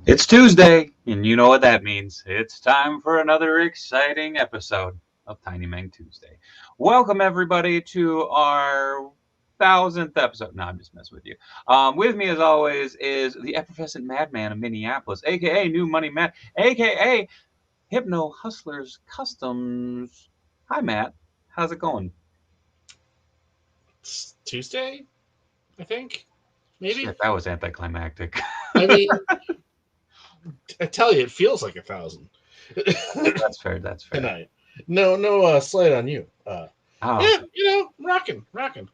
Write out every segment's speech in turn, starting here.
It's Tuesday, and you know what that means. It's time for another exciting episode of Tiny Meng Tuesday. Welcome, everybody, to our thousandth episode. No, I'm just messing with you. With me, as always, is the effervescent madman of Minneapolis, aka New Money Matt, aka Hypno Hustlers Customs. Hi, Matt. How's it going? It's Tuesday, I think. Maybe. Shit, that was anticlimactic. I mean, I tell you, it feels like 1,000 That's fair. That's fair. tonight. No, slight on you. Oh, Yeah, rocking.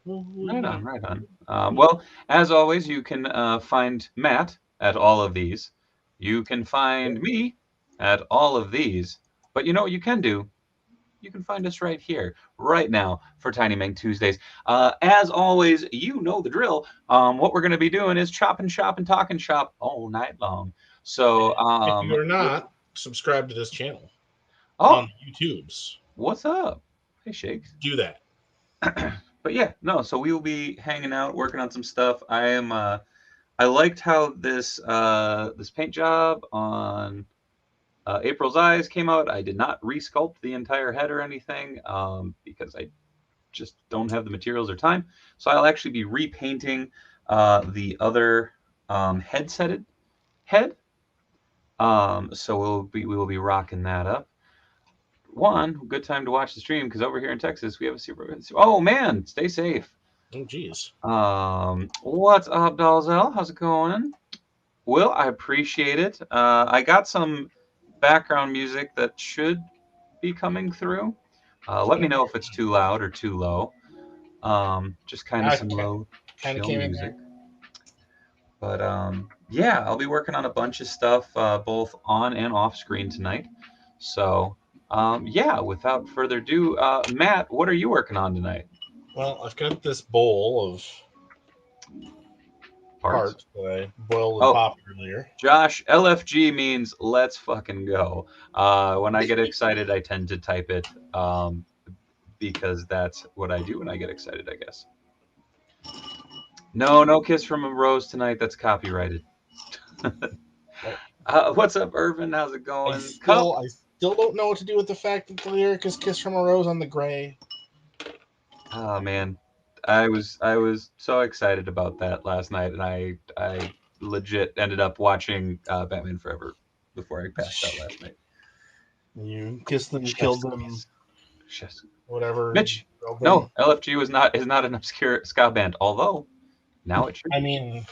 We'll right be on, right on. Well, as always, you can find Matt at all of these. You can find me at all of these. But you know what you can do? You can find us right here, right now, for Tiny Meng Tuesdays. As always, you know the drill. What we're going to be doing is chopping shop and talking shop all night long. So, If you are not subscribed to this channel oh, on the YouTubes, what's up? Hey, Shakes. do that. But yeah, no. So we will be hanging out, working on some stuff. I liked how this paint job on April's eyes came out. I did not resculpt the entire head or anything because I just don't have the materials or time. So I'll actually be repainting the other head-setted head. So we will be rocking that up. One good time to watch the stream because over here in Texas we have a super. Oh man, stay safe. Oh, geez. What's up, Dalzell? How's it going? Will, I appreciate it. I got some background music that should be coming through. Let me know if it's too loud or too low. Just kind of I some low, kind of chill came in music. there. But yeah, I'll be working on a bunch of stuff both on and off screen tonight. So yeah, without further ado, Matt, what are you working on tonight? Well, I've got this bowl of Parts? parts that I boiled and Oh, popped earlier. Josh, LFG means let's fucking go. When I get excited, I tend to type it because that's what I do when I get excited, I guess. No, no kiss from a rose tonight. That's copyrighted. What's up, Irvin? How's it I going? Cup. still, I still don't know what to do with the fact that the lyric is "Kiss from a Rose" on the gray. Oh man, I was so excited about that last night, and I legit ended up watching Batman Forever before I passed out last night. You kissed them, killed Chef's them, kiss. Chef's. whatever, Mitch. drilled No, them. LFG is not an obscure ska band, although now it should I be. mean,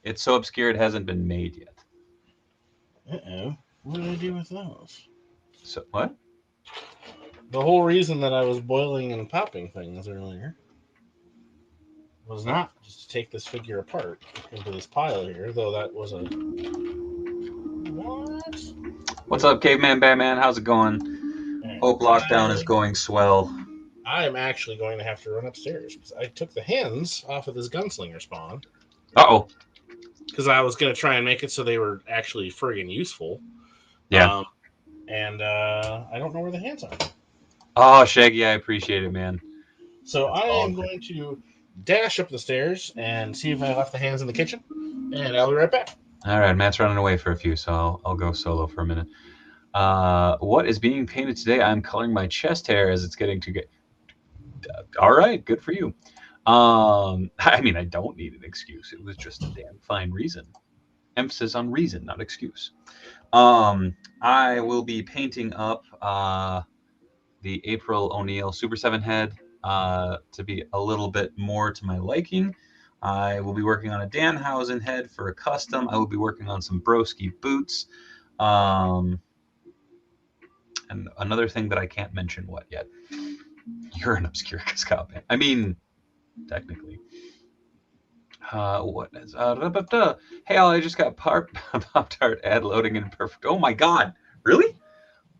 It's so obscure it hasn't been made yet. uh-oh. What did I do with those? So what? The whole reason that I was boiling and popping things earlier was not just to take this figure apart into this pile here, though that was a. What? What's up, Caveman Batman? How's it going? Hope lockdown is I going swell. I am actually going to have to run upstairs because I took the hands off of this gunslinger spawn Uh oh. because I was going to try and make it so they were actually friggin' useful. Yeah. Um, and I don't know where the hands are. Oh, Shaggy, I appreciate it, man. So That's I all am good. going to dash up the stairs and see if I left the hands in the kitchen, and I'll be right back. All right, Matt's running away for a few, so I'll go solo for a minute. What is being painted today? I'm coloring my chest hair as it's getting to get. All right, good for you. I mean, I don't need an excuse. It was just a damn fine reason. Emphasis on reason, not excuse. I will be painting up the April O'Neil Super 7 head to be a little bit more to my liking. I will be working on a Danhausen head for a custom. I will be working on some Broski boots. Um, and another thing that I can't mention what yet. You're an obscure Cascal band. I mean, technically. What is Hey, all, I just got Pop Tart ad loading in perfect. Oh my god, really?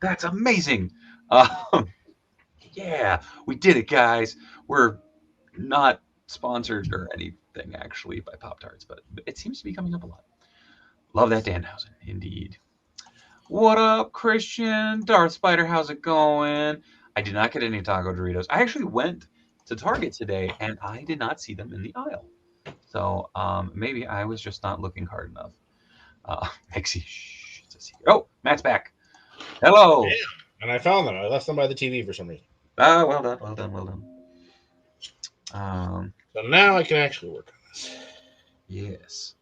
That's amazing. Um, yeah, we did it, guys. We're not sponsored or anything actually by Pop Tarts, but it seems to be coming up a lot. Love that Danhausen, indeed. What up, Christian? Darth Spider, how's it going? I did not get any taco Doritos. I actually went to Target today and I did not see them in the aisle. So maybe I was just not looking hard enough. Mixie. Shh, it's a secret. Oh, Matt's back. Hello. Damn. And I found them. I left them by the TV for some reason. Ah, well done, well done, well done. Um, So now I can actually work on this. yes.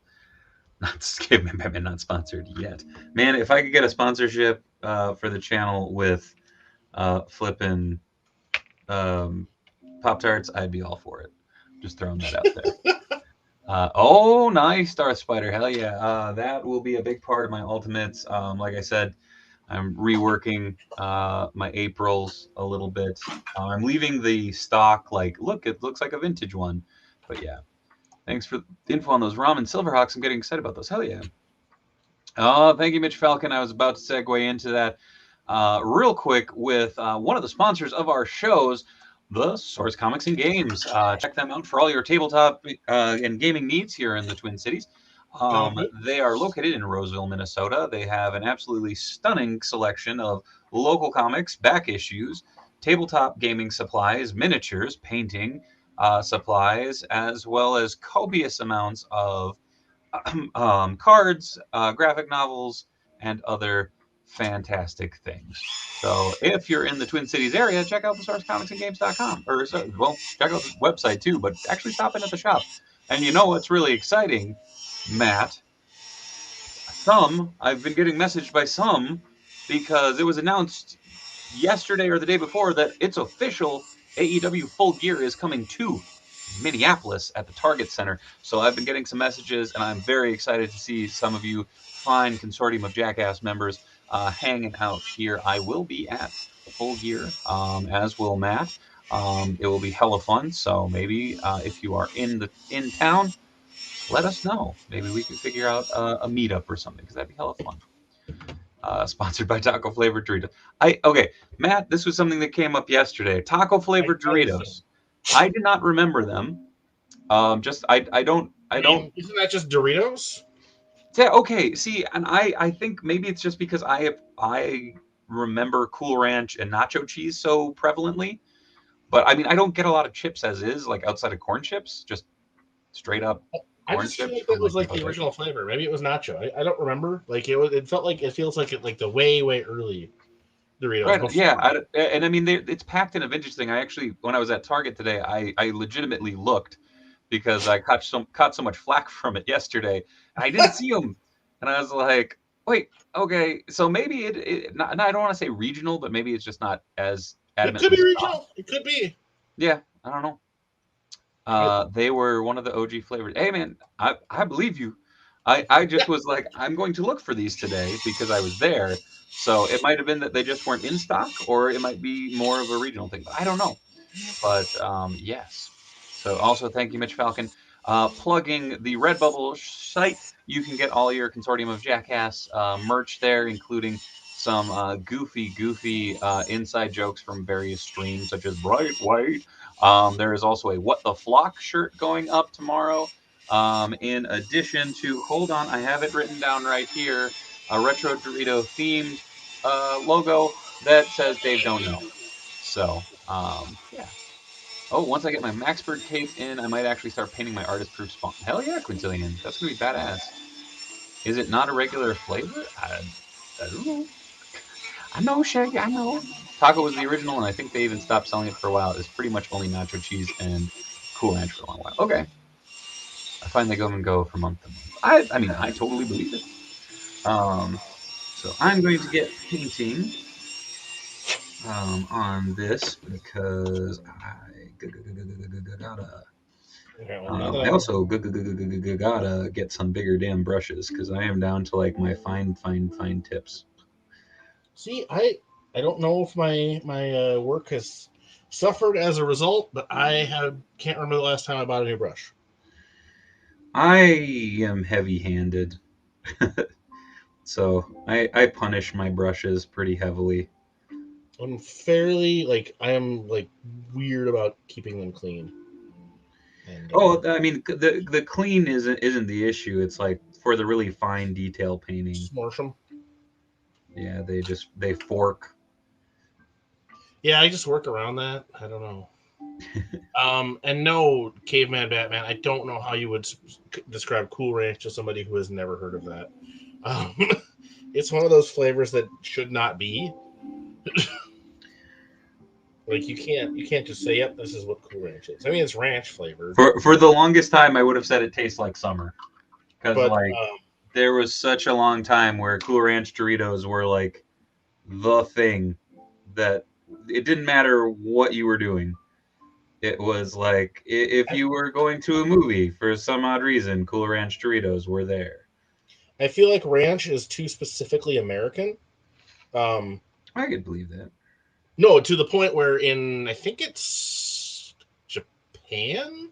Not Caveman Batman, not sponsored yet. Man, if I could get a sponsorship for the channel with flipping Pop Tarts, I'd be all for it. Just throwing that out there. Oh, nice, Darth Spider. Hell yeah. That will be a big part of my Ultimates. Like I said, I'm reworking my Aprils a little bit. I'm leaving the stock, like, look, it looks like a vintage one. But yeah, thanks for the info on those ramen Silverhawks. I'm getting excited about those. Hell yeah. Oh, thank you, Mitch Falcon. I was about to segue into that real quick with one of the sponsors of our shows, the Source Comics and Games. Check them out for all your tabletop and gaming needs here in the Twin Cities. They are located in Roseville, Minnesota. They have an absolutely stunning selection of local comics, back issues, tabletop gaming supplies, miniatures, painting supplies, as well as copious amounts of cards, graphic novels, and other fantastic things. So if you're in the Twin Cities area, check out the sourcecomicsandgames.com. Well, check out the website too, but actually stop in at the shop. And you know what's really exciting, Matt? I've been getting messaged by some because it was announced yesterday or the day before that it's official. AEW Full Gear is coming to Minneapolis at the Target Center. So I've been getting some messages, and I'm very excited to see some of you fine consortium of Jackass members hanging out here. I will be at Full Gear, as will Matt. It will be hella fun. So maybe if you are in town, let us know. Maybe we could figure out a meetup or something because that'd be hella fun. Sponsored by Taco Flavored Doritos. Okay, Matt. This was something that came up yesterday. Taco Flavored Doritos. I did not remember them. Just I don't. Isn't that just Doritos? Yeah, okay. See, and I think maybe it's just because I remember Cool Ranch and nacho cheese so prevalently. But I mean, I don't get a lot of chips as is, like outside of corn chips, just straight up I corn just feel chips like that from was like like the original flavor. Maybe it was nacho. I don't remember. Like it was. It felt like it feels like it like the way early Doritos Right. before. Yeah. And I mean, it's packed in a vintage thing. I actually, when I was at Target today, I legitimately looked because I caught so much flack from it yesterday, and I didn't see them, and I was like, wait, okay, so maybe I don't want to say regional, but maybe it's just not as It could adamantly be stocked. regional. It could be. Yeah, I don't know. They were one of the OG flavors. Hey man, I believe you. I just was like, I'm going to look for these today because I was there. So it might have been that they just weren't in stock, or it might be more of a regional thing. But I don't know. But yes. So also thank you, Mitch Falcon. Plugging the Redbubble site, you can get all your Consortium of Jackass merch there, including some goofy inside jokes from various streams, such as Bright White. There is also a What the Flock shirt going up tomorrow. In addition to, hold on, I have it written down right here, a Retro Dorito themed logo that says Dave Don't Know. So, yeah. Oh, once I get my Maxburg tape in, I might actually start painting my artist proof spawn. Hell yeah, Quintillion. That's gonna be badass. Is it not a regular flavor? I don't know. I know, Shaggy. I know. Taco was the original, and I think they even stopped selling it for a while. It's pretty much only nacho cheese and Cool Ranch for a long while. Okay. I find they come and go from month to month. I mean, I totally believe it. Um, so I'm going to get painting on this because gotta. Okay, well, now that I I'm also gotta get some bigger damn brushes because I am down to like my fine tips. see, I don't know if my work has suffered as a result, but can't remember the last time I bought a new brush. I am heavy-handed, so I punish my brushes pretty heavily. I'm fairly like I am like weird about keeping them clean. And Oh, I mean the clean isn't the issue. It's like for the really fine detail painting. Smorsh them. Yeah, they fork. Yeah, I just work around that. I don't know. And no, Caveman Batman. I don't know how you would describe Cool Ranch to somebody who has never heard of that. Um, it's one of those flavors that should not be. Like you can't just say, "Yep, this is what Cool Ranch is." I mean, it's ranch flavored, For the longest time, I would have said it tastes like summer because but like there was such a long time where Cool Ranch Doritos were like the thing that it didn't matter what you were doing. It was like if I, you were going to a movie for some odd reason, Cool Ranch Doritos were there. I feel like ranch is too specifically American. Um, I could believe that. no, to the point where I think it's Japan.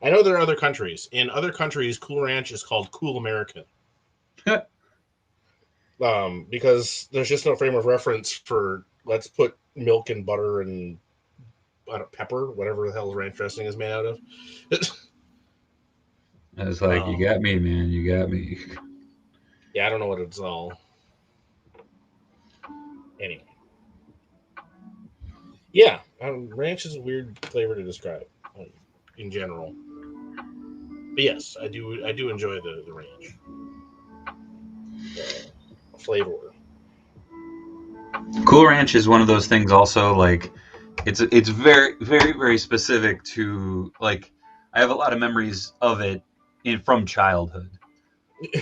I know there are other countries. In other countries, Cool Ranch is called Cool American. Because there's just no frame of reference for let's put milk and butter and pepper, whatever the hell ranch dressing is made out of. I was like, you um, got me, man. You got me. yeah, I don't know what it's all. Anyway, yeah, ranch is a weird flavor to describe in general. But yes, I do enjoy the ranch flavor. Cool Ranch is one of those things. Also, like it's very specific to like. I have a lot of memories of it from childhood.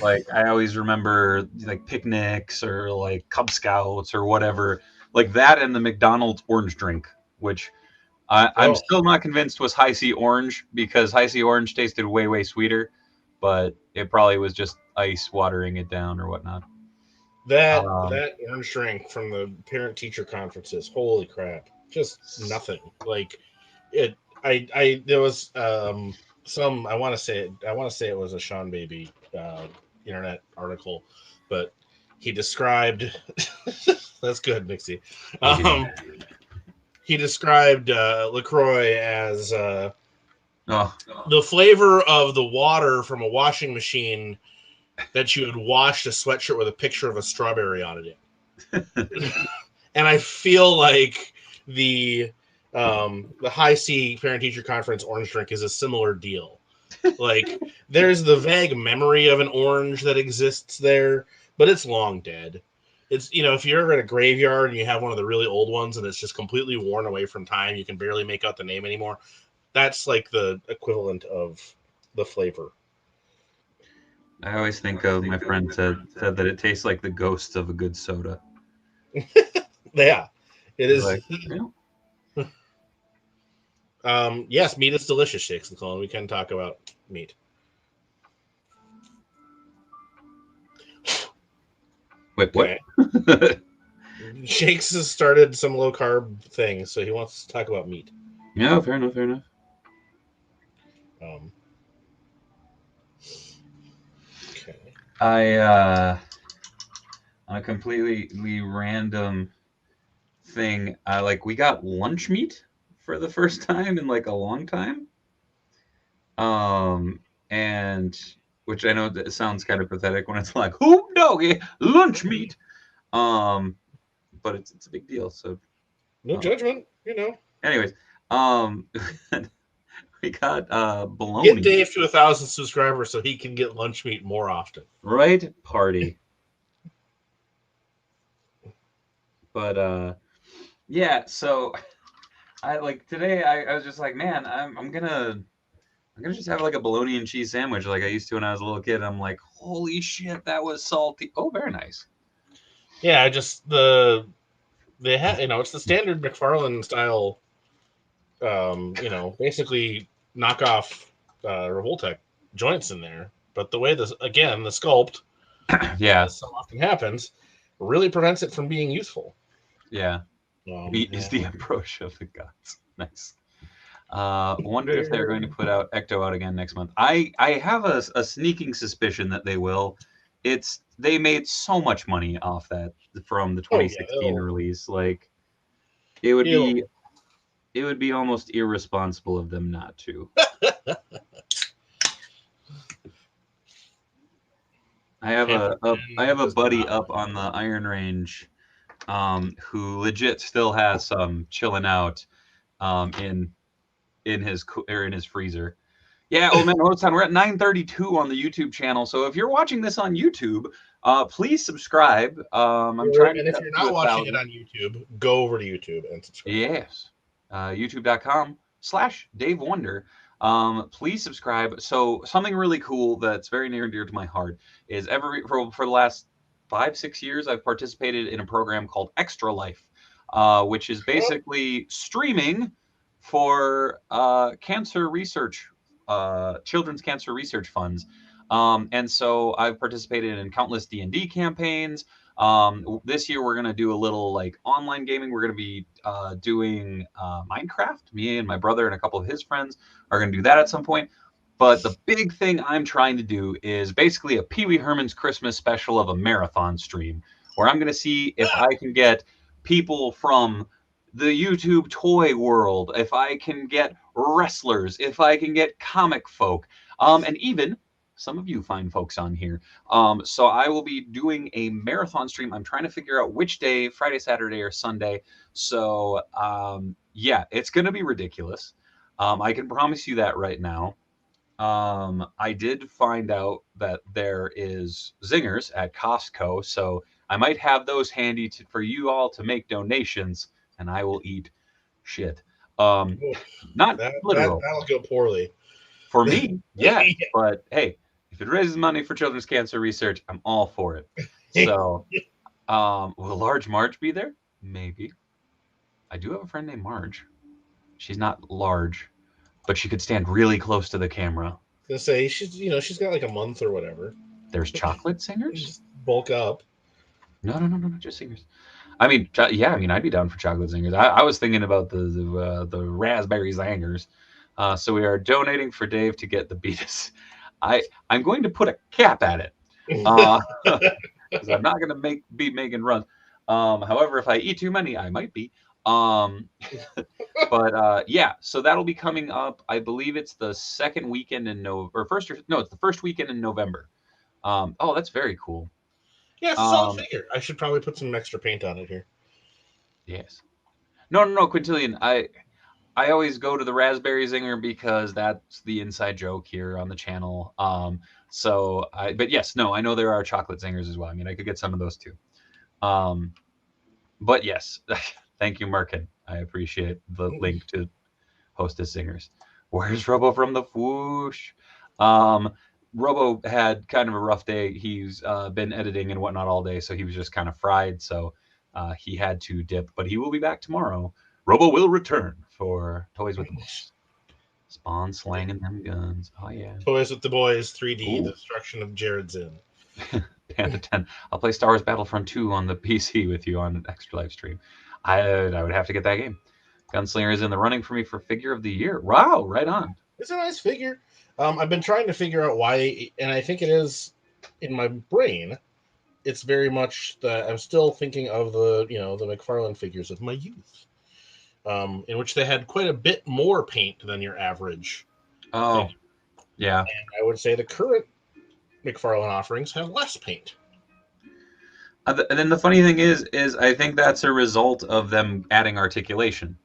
Like I always remember like picnics or like Cub Scouts or whatever, like that and the McDonald's orange drink, which I'm Oh, still not convinced was high C orange because high C orange tasted way sweeter, but it probably was just ice watering it down or whatnot. Um, that orange drink from the parent teacher conferences. Holy crap! Just nothing. Like it. I there was some. I want to say it was a Sean Baby internet article, but he described. That's good, Nixie. oh yeah. Um, he described Lacroix as Oh, the flavor of the water from a washing machine that you had washed a sweatshirt with a picture of a strawberry on it in. And I feel like the high C parent teacher conference orange drink is a similar deal. Like there's the vague memory of an orange that exists there, but it's long dead. It's if you're ever at a graveyard and you have one of the really old ones and it's just completely worn away from time, you can barely make out the name anymore. That's like the equivalent of the flavor. I always think of my friend said that it tastes like the ghost of a good soda. Yeah, it He's is. like, you know, Yes, meat is delicious, Shakes and Colin. We can talk about meat. wait, what? Okay. Shakes has started some low carb thing, so he wants to talk about meat. Yeah, fair enough, fair enough. Um, okay. I on a completely random thing, like we got lunch meat for the first time in like a long time. Um, and which I know that sounds kind of pathetic when it's like, "Oh doggy, lunch meat." Um, but it's a big deal. So, No um, judgment. anyways, um, we got Get bologna, Dave to 1,000 subscribers so he can get lunch meat more often. right? Party, but yeah. So I like today. I was just like, man, I'm gonna just have like a bologna and cheese sandwich like I used to when I was a little kid. I'm like, holy shit, that was salty. Oh, very nice. Yeah, just they have it's the standard McFarlane style. Basically knockoff Revoltech joints in there, but the way the sculpt, Yeah, as so often happens, really prevents it from being useful. yeah. Meat is Yeah. the approach of the gods. Nice. Wonder if they're going to put out Ecto out again next month. I have a sneaking suspicion that they will. They made so much money off that from the Oh yeah, 2016 release. Like it would it'll be it would be almost irresponsible of them not to. I have a does buddy not. up on the Iron Range, who legit still has some chilling out, in his in his freezer. Yeah, Old Man Old Town. We're at 932 on the YouTube channel. So if you're watching this on YouTube, please subscribe. I'm trying to And get if up you're to not watching it 1,000. on YouTube, go over to YouTube and subscribe. Yes. YouTube.com/Dave Wonder. Please subscribe. So something really cool that's very near and dear to my heart is for the last 5-6 years, I've participated in a program called Extra Life, which is Oh, basically streaming for cancer research, children's cancer research funds. And so I've participated in countless D&D campaigns. This year we're gonna do a little like online gaming. We're gonna be doing Minecraft. Me and my brother and a couple of his friends are gonna do that at some point. But the big thing I'm trying to do is basically a Pee Wee Herman's Christmas special of a marathon stream, where I'm gonna see if I can get people from the YouTube toy world, if I can get wrestlers, if I can get comic folk, and even some of you fine folks on here. So I will be doing a marathon stream. I'm trying to figure out which day, Friday, Saturday, or Sunday. So yeah, it's going to be ridiculous. I can promise you that right now. I did find out that there is zingers at Costco, so I might have those handy for you all to make donations, and I will eat shit. Um, not literal. that'll go poorly. For me, yeah. Yeah. But hey, if it raises money for children's cancer research, I'm all for it. So, will Large Marge be there? Maybe. I do have a friend named Marge. She's not large, but she could stand really close to the camera. Gonna say she's got like a month or whatever. There's chocolate singers? Just bulk up. No, just singers. I mean, yeah, I mean, I'd be down for chocolate singers. I was thinking about the raspberry zangers. So we are donating for Dave to get the Beatus. I'm going to put a cap at it, because I'm not going to be making runs. However, if I eat too many, I might be. Um, but yeah, so that'll be coming up. I believe it's the second weekend in November, or first or no, it's the first weekend in November. Oh, that's very cool. Yeah, it's a solid Um, figure. I should probably put some extra paint on it here. yes. No, Quintillion. I always go to the Raspberry Zinger because that's the inside joke here on the channel. But yes, no, I know there are chocolate zingers as well. I mean, I could get some of those too. Um, but yes, thank you, Merkin. I appreciate the link to Hostess Zingers. Where's Robo from the Whoosh? Um, Robo had kind of a rough day. He's been editing and whatnot all day, so he was just kind of fried. So he had to dip, but he will be back tomorrow. Robo will return for Toys with the Boys. Spawn slanging them guns. Oh yeah. Toys with the Boys 3D, Ooh. The Destruction of Jared Zinn. Panda 10. I'll play Star Wars Battlefront 2 on the PC with you on an extra live stream. I would have to get that game. Gunslinger is in the running for me for figure of the year. Wow, right on. It's a nice figure. I've been trying to figure out why, and I think it is in my brain. It's very much that I'm still thinking of the McFarlane figures of my youth, in which they had quite a bit more paint than your average. Oh, Figure. yeah. And I would say the current McFarlane offerings have less paint. And then the funny thing is I think that's a result of them adding articulation.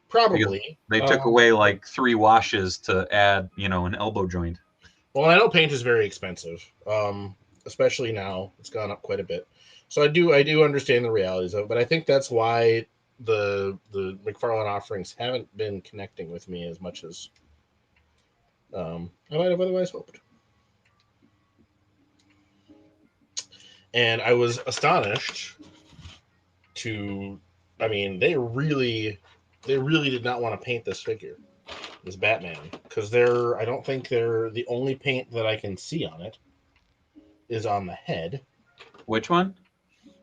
Because Probably. they took away like 3 washes to add, an elbow joint. Well, I know paint is very expensive, especially now. It's gone up quite a bit. So I do understand the realities of it, but I think that's why the McFarlane offerings haven't been connecting with me as much as I might have otherwise hoped. And I was astonished to, I mean, they really did not want to paint this figure, this Batman, because I don't think they're the only paint that I can see on it is on the head. Which one?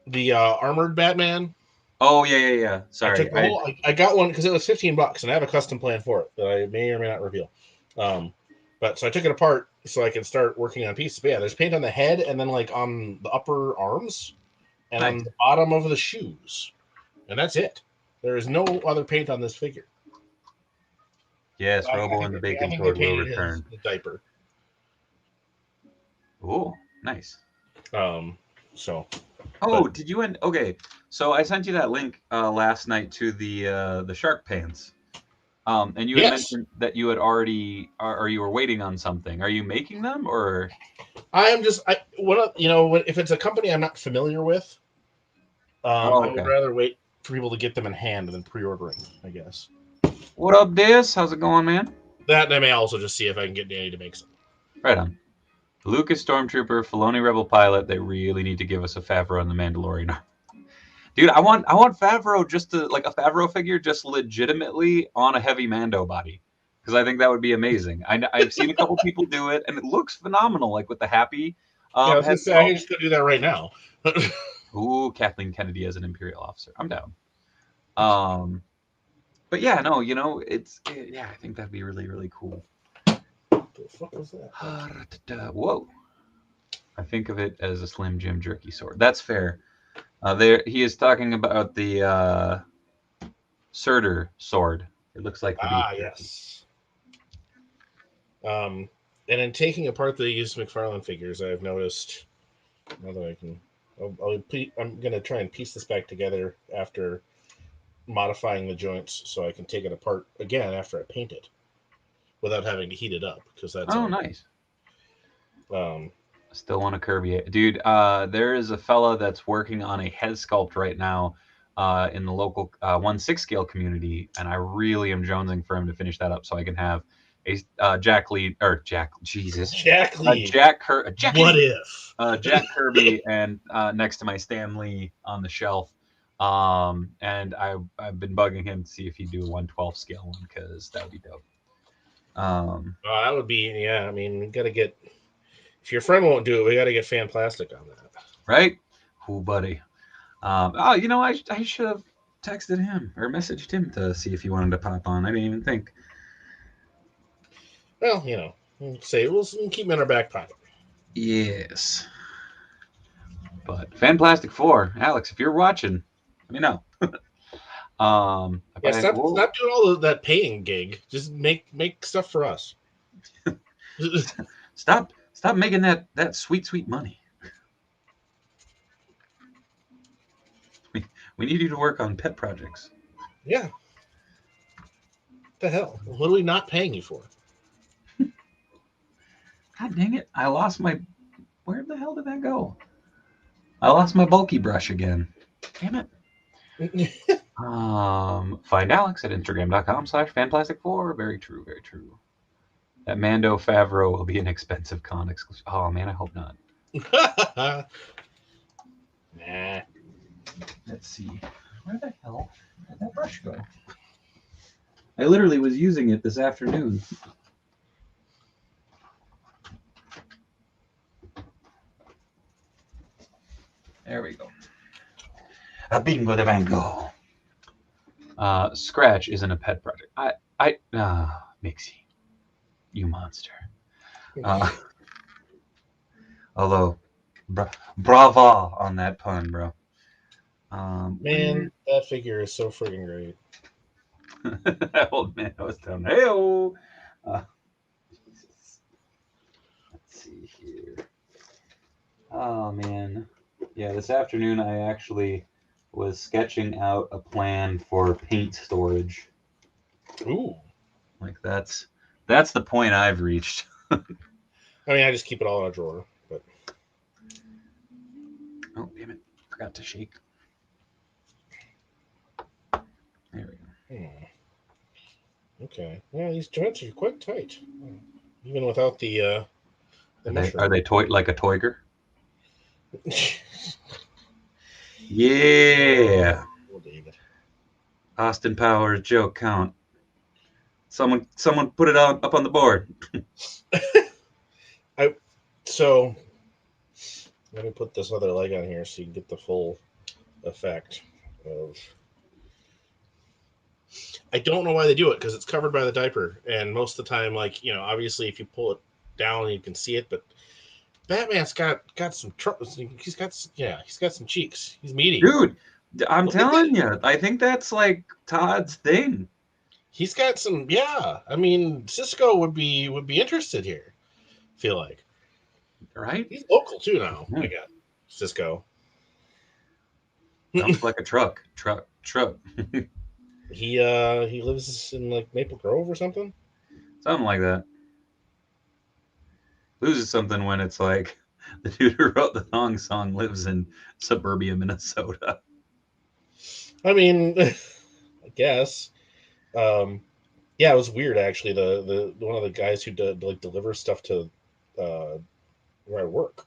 The armored Batman. Oh, yeah. I Sorry. took the whole. I got one because it was $15, and I have a custom plan for it that I may or may not reveal. But so I took it apart so I could start working on pieces. But yeah, there's paint on the head, and then like on the upper arms, and on Nice. the bottom of the shoes, and that's it. There is no other paint on this figure. Yes, I Robo think and the I Bacon think they Toad will painted return. his diaper. Oh, nice. Um, so. Oh, But did you okay? So I sent you that link last night to the shark pants. And you had Yes, mentioned that you had already, or you were waiting on something. Are you making them, or? I am just if it's a company I'm not familiar with, Oh, I would okay. rather wait for people to get them in hand than pre-ordering. I guess What up, Dis? How's it going, man? that, and I may also just see if I can get Danny to make some. Right on. Lucas Stormtrooper, Filoni Rebel Pilot. They really need to give us a Favreau and the Mandalorian. Dude, I want Favreau just to like a Favreau figure just legitimately on a heavy Mando body because I think that would be amazing. I've seen a couple people do it and it looks phenomenal, like with the happy Yeah, I was head gonna say I sculpt. can just go do that right now. Ooh, Kathleen Kennedy as an Imperial officer. I'm down. Um, but yeah, no, yeah, I think that'd be really really cool. What the fuck was that? Whoa, I think of it as a Slim Jim jerky sword. That's fair. There he is talking about the Surtur sword. It looks like the beef Ah, jerky. yes. Um, and in taking apart the used McFarlane figures, I've noticed. Now that I can, I'm gonna try and piece this back together after modifying the joints, so I can take it apart again after I paint it, without having to heat it up, because that's Oh, all. nice. Um, Still want a Kirby, dude. There is a fella that's working on a head sculpt right now, in the local 1/6 scale community, and I really am jonesing for him to finish that up so I can have a Jack Lee or Jack Jesus, Jack Lee. Jack What Lee, if? Jack Kirby, and next to my Stan Lee on the shelf. And I've been bugging him to see if he'd do a 1/12 scale one because that would be dope. That would be, yeah. I mean, we gotta get. If your friend won't do it, we gotta get fan plastic on that. Right? Who, buddy? I should have texted him or messaged him to see if he wanted to pop on. I didn't even think. Well, we'll say we'll keep them in our back pocket. Yes. But Fan Plastic 4, Alex, if you're watching, let me know. If Yeah, I whoa, stop doing all of that paying gig. Just make stuff for us. stop making that sweet sweet money. We need you to work on pet projects. Yeah. What the hell? What are we not paying you for? God dang it! I lost my. Where the hell did that go? I lost my bulky brush again. Damn it. Find Alex at Instagram.com/fanplastic4. Very true, very true. That Mando Favreau will be an expensive con exclusive. Oh man, I hope not. Nah. Let's see. Where the hell did that brush go? I literally was using it this afternoon. There we go. A bingo de bango. Scratch isn't a pet project. Mixie, you monster. Uh, although, brava on that pun, bro. Man, that figure is so freaking great. That old man was down. Hey, Jesus. Let's see here. Oh man, yeah. This afternoon, I actually was sketching out a plan for paint storage. Ooh. Like that's the point I've reached. I mean, I just keep it all in a drawer, but Oh damn it! Forgot to shake. There we go. hmm. Okay. Yeah, these joints are quite tight, even without the Are mushroom. they toy like a Toiger? Yeah. Oh, David. Austin Powers joke count. Someone put it up on the board. I so let me put this other leg on here so you can get the full effect of. I don't know why they do it because it's covered by the diaper, and most of the time, like obviously if you pull it down, you can see it. But Batman's got some troubles. He's got some cheeks. He's meaty. Dude, I'm Look at that. telling you, I think that's like Todd's thing, He's got some. Yeah, I mean, Cisco would be interested here. Feel like right? he's local too now. I Yeah. got Cisco. Dumps like a truck. He lives in like Maple Grove or something. Something like that. Loses something when it's like the dude who wrote the thong song lives in suburbia Minnesota. I mean, I guess. Um, yeah, it was weird actually. The one of the guys who like delivers stuff to uh, where I work.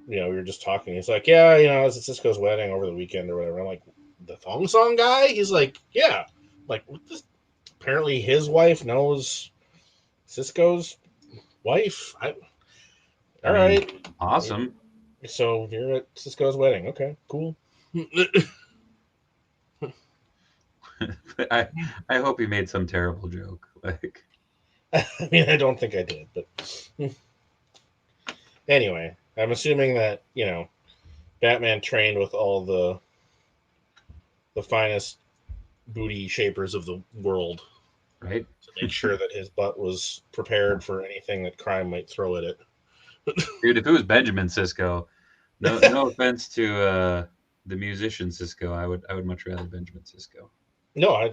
We were just talking. He's like, yeah, I was at Cisco's wedding over the weekend or whatever. I'm like, the thong song guy? He's like, yeah. I'm like, what this? Apparently, his wife knows Cisco's wife. I All mean, right. awesome. So you're at Cisco's wedding. Okay, cool. I I hope he made some terrible joke. Like, I mean, I don't think I did, but anyway, I'm assuming that Batman trained with all the finest booty shapers of the world right? to make sure that his butt was prepared for anything that crime might throw at it. Dude, if it was Benjamin Sisko, no offense to the musician Sisko, I would much rather Benjamin Sisko. No, I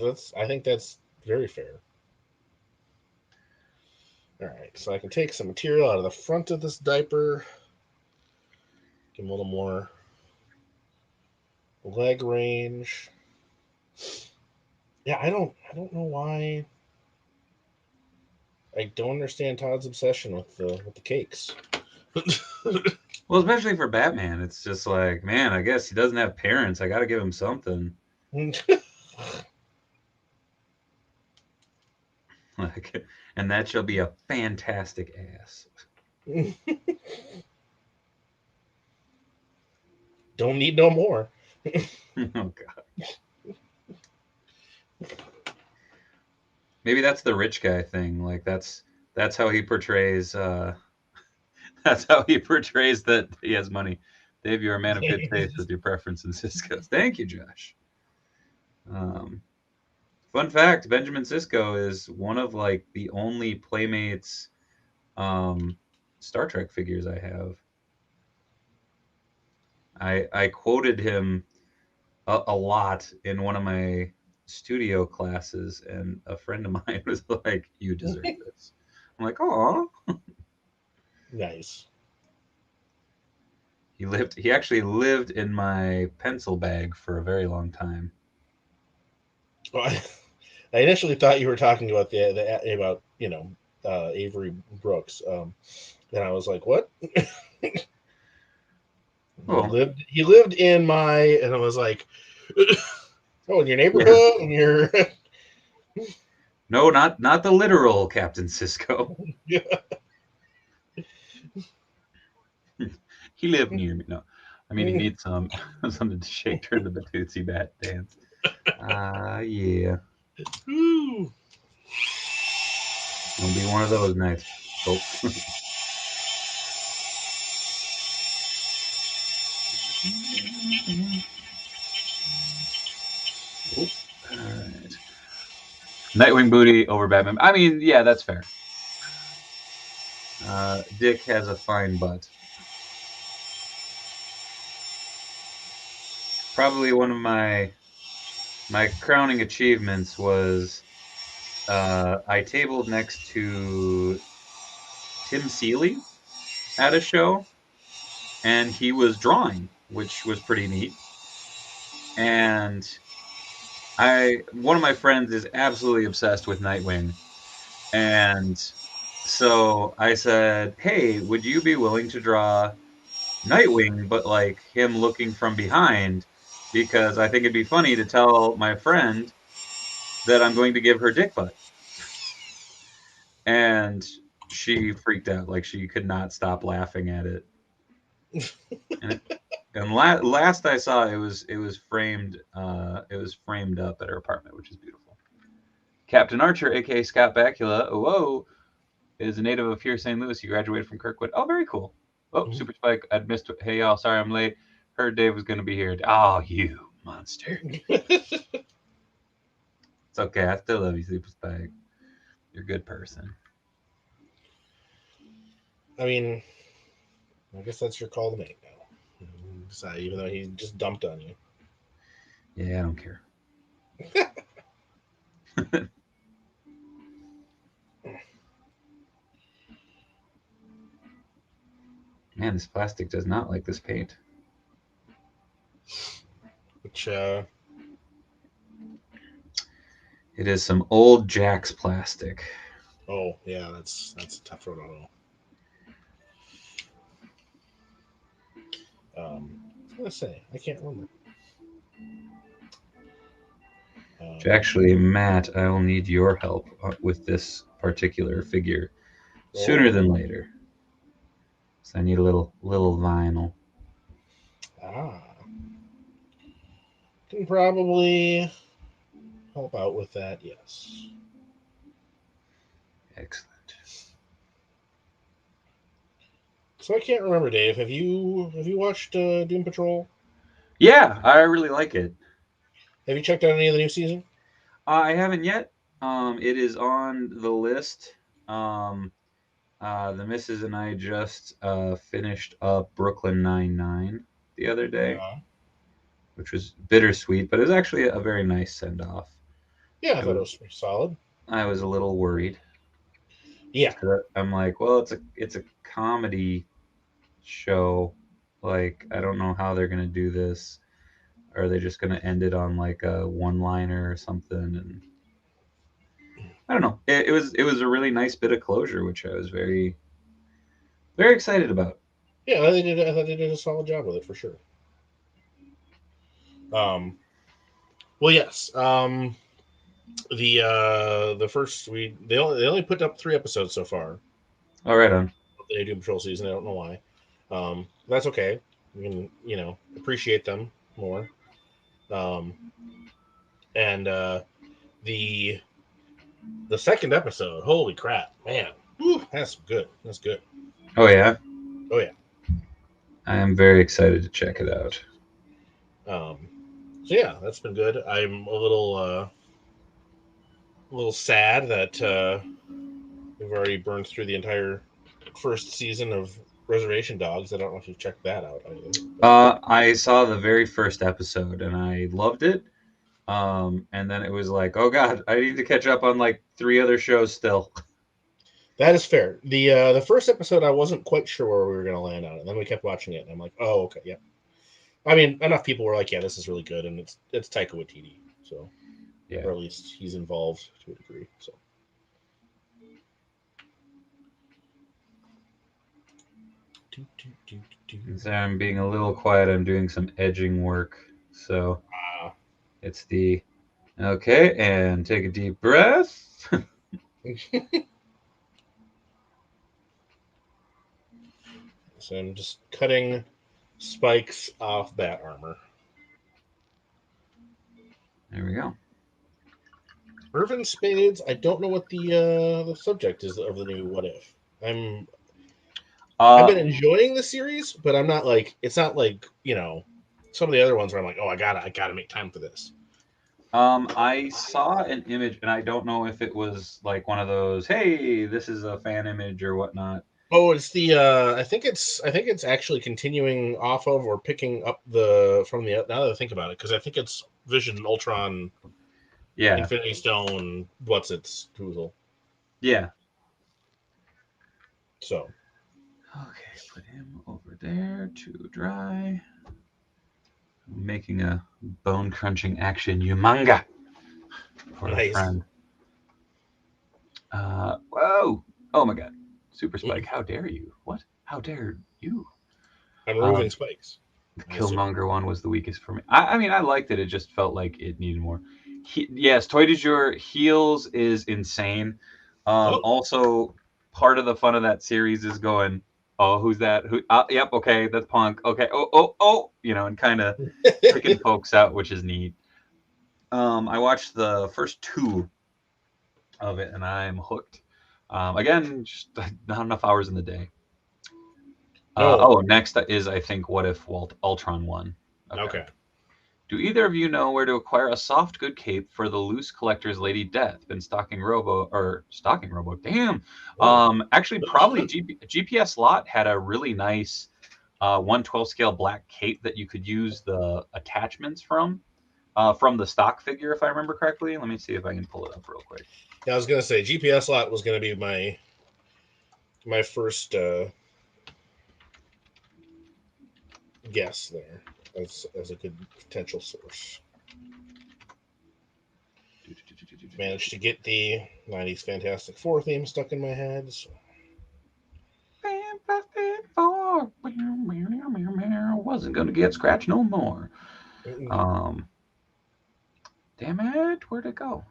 think that's very fair. All right, so I can take some material out of the front of this diaper, give him a little more leg range. Yeah, I don't know why I don't understand Todd's obsession with the cakes. Well, especially for Batman, it's just like, man, I guess he doesn't have parents. I got to give him something. Like, and that shall be a fantastic ass. Don't need no more. Oh God, maybe that's the rich guy thing. Like that's how he portrays. That's how he portrays that he has money. Dave, you're a man of good taste with your preference in Cisco's. Thank you, Josh. Um, Fun fact: Benjamin Sisko is one of like the only Playmates um, Star Trek figures I have. I quoted him a lot in one of my studio classes, and a friend of mine was like, "You deserve this." I'm like, "Oh." Nice. He lived. He actually lived in my pencil bag for a very long time. Well, I initially thought you were talking about the about Avery Brooks, and I was like, what? He Oh, lived he lived in my, and I was like, oh, in your yeah. neighborhood, in your No, not the literal Captain Cisco. He lived near me. No, I mean he needs some something to shake during the Batootsie Bat dance. Yeah, Ooh, it'll be one of those nights, folks. Oh, all right. Nightwing booty over Batman. I mean, yeah, that's fair. Dick has a fine butt. Probably one of my crowning achievements was I tabled next to Tim Seeley at a show, and he was drawing, which was pretty neat. And I one of my friends is absolutely obsessed with Nightwing, and so I said, "Hey, would you be willing to draw Nightwing, but like him looking from behind? Because I think it'd be funny to tell my friend that I'm going to give her dick butt." And she freaked out, like she could not stop laughing at it. And last I saw, it was framed up at her apartment, which is beautiful. Captain Archer, aka Scott Bakula, whoa, is a native of here, St. Louis. He graduated from Kirkwood. Oh, very cool. Oh, Super Spike, I'd missed. Hey, y'all, sorry I'm late. Heard Dave was going to be here. Oh, you monster. It's okay. I still love you, Super Spike. You're a good person. I mean, I guess that's your call to make now. Decide, even though he just dumped on you. Yeah, I don't care. Man, this plastic does not like this paint. Which It is some old Jack's plastic. oh yeah, that's a tough one. I was gonna say I can't remember. Actually, Matt, I will need your help with this particular figure sooner Oh, than later. So I need a little vinyl. ah, can probably help out with that. Yes. Excellent. So I can't remember, Dave. Have you watched Doom Patrol? Yeah, I really like it. Have you checked out any of the new season? I haven't yet. It is on the list. Um, the missus and I just finished up Brooklyn Nine-Nine the other day, Uh, which was bittersweet, but it was actually a very nice send off. yeah, I It thought it was. was pretty solid. I was a little worried. Yeah, 'Cause I'm like, well, it's a comedy show. Like, I don't know how they're gonna do this. Are they just gonna end it on like a one liner or something? And I don't know. It was a really nice bit of closure, which I was very excited about. yeah, I thought they did a solid job with it for sure. Um, well, yes. The first they only put up 3 episodes so far All right, on. of the new Doom Patrol season. I don't know why. That's okay. We can appreciate them more. Um, and the the second episode, holy crap, man, whew, that's good. That's good. Oh yeah, Oh yeah. I am very excited to check it out. Um, so yeah, that's been good. I'm a little sad that we've already burned through the entire first season of Reservation Dogs. I don't know if you've checked that out either. But I saw the very first episode and I loved it. And then it was like, oh god, I need to catch up on like three other shows still. that is fair. The first episode, I wasn't quite sure where we were going to land on it. And then we kept watching it, and I'm like, oh, okay, yeah. I mean, enough people were like, yeah, this is really good, and it's Taika Waititi, so Yeah. or at least he's involved to a degree. So So I'm being a little quiet. I'm doing some edging work. So ah. it's the okay, and take a deep breath. So I'm just cutting spikes off that armor. There we go. Irvin Spades. I don't know what the subject is of the new What If. I've Uh, been enjoying the series, but I'm not like it's not like some of the other ones where I'm like, oh, I gotta make time for this. I saw an image, and I don't know if it was like one of those, hey, this is a fan image or whatnot. Oh, it's the I think it's actually continuing off of or picking up the from the now that I think about it, because I think it's Vision, Ultron, Yeah, Infinity Stone, what's its Toozle. yeah. So Okay, put him over there to dry. Making a bone crunching action humanga for our nice. friend. Whoa! Oh my god. Super Mm, Spike, how dare you? What? How dare you? I'm Um, removing spikes. the I assume. Killmonger one was the weakest for me. I mean, I liked it. It just felt like it needed more. Yes, Toy de Jour Heels is insane. Oh, Also, part of the fun of that series is going, oh, who's that? Who? Yep, okay, that's Punk. Okay, oh, and kind of freaking folks out, which is neat. I watched the first two of it, and I'm hooked. Again, just not enough hours in the day. no. Next is I think What If Ultron won? Okay. Okay. Do either of you know where to acquire a soft good cape for the loose collector's Lady Death? Been stalking Robo. Damn. Oh. Actually, probably GPS Lot had a really nice 112 scale black cape that you could use the attachments from the stock figure, if I remember correctly. Let me see if I can pull it up real quick. Yeah, I was gonna say GPS lot was gonna be my first guess there as a good potential source. Managed to get the '90s Fantastic Four theme stuck in my head. So. Fantastic Four. Wasn't gonna get scratched no more. Um, damn it, where'd it go?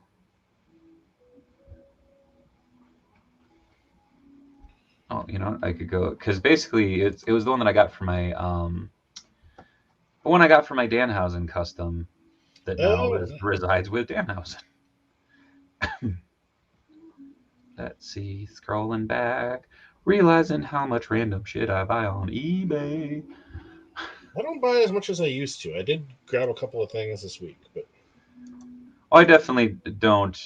Oh, you know, I could go because basically it was the one that I got for my the one I got for my Danhausen custom that now Oh, resides with Danhausen. Let's see, scrolling back, realizing how much random shit I buy on eBay. I don't buy as much as I used to. I did grab a couple of things this week, but I definitely don't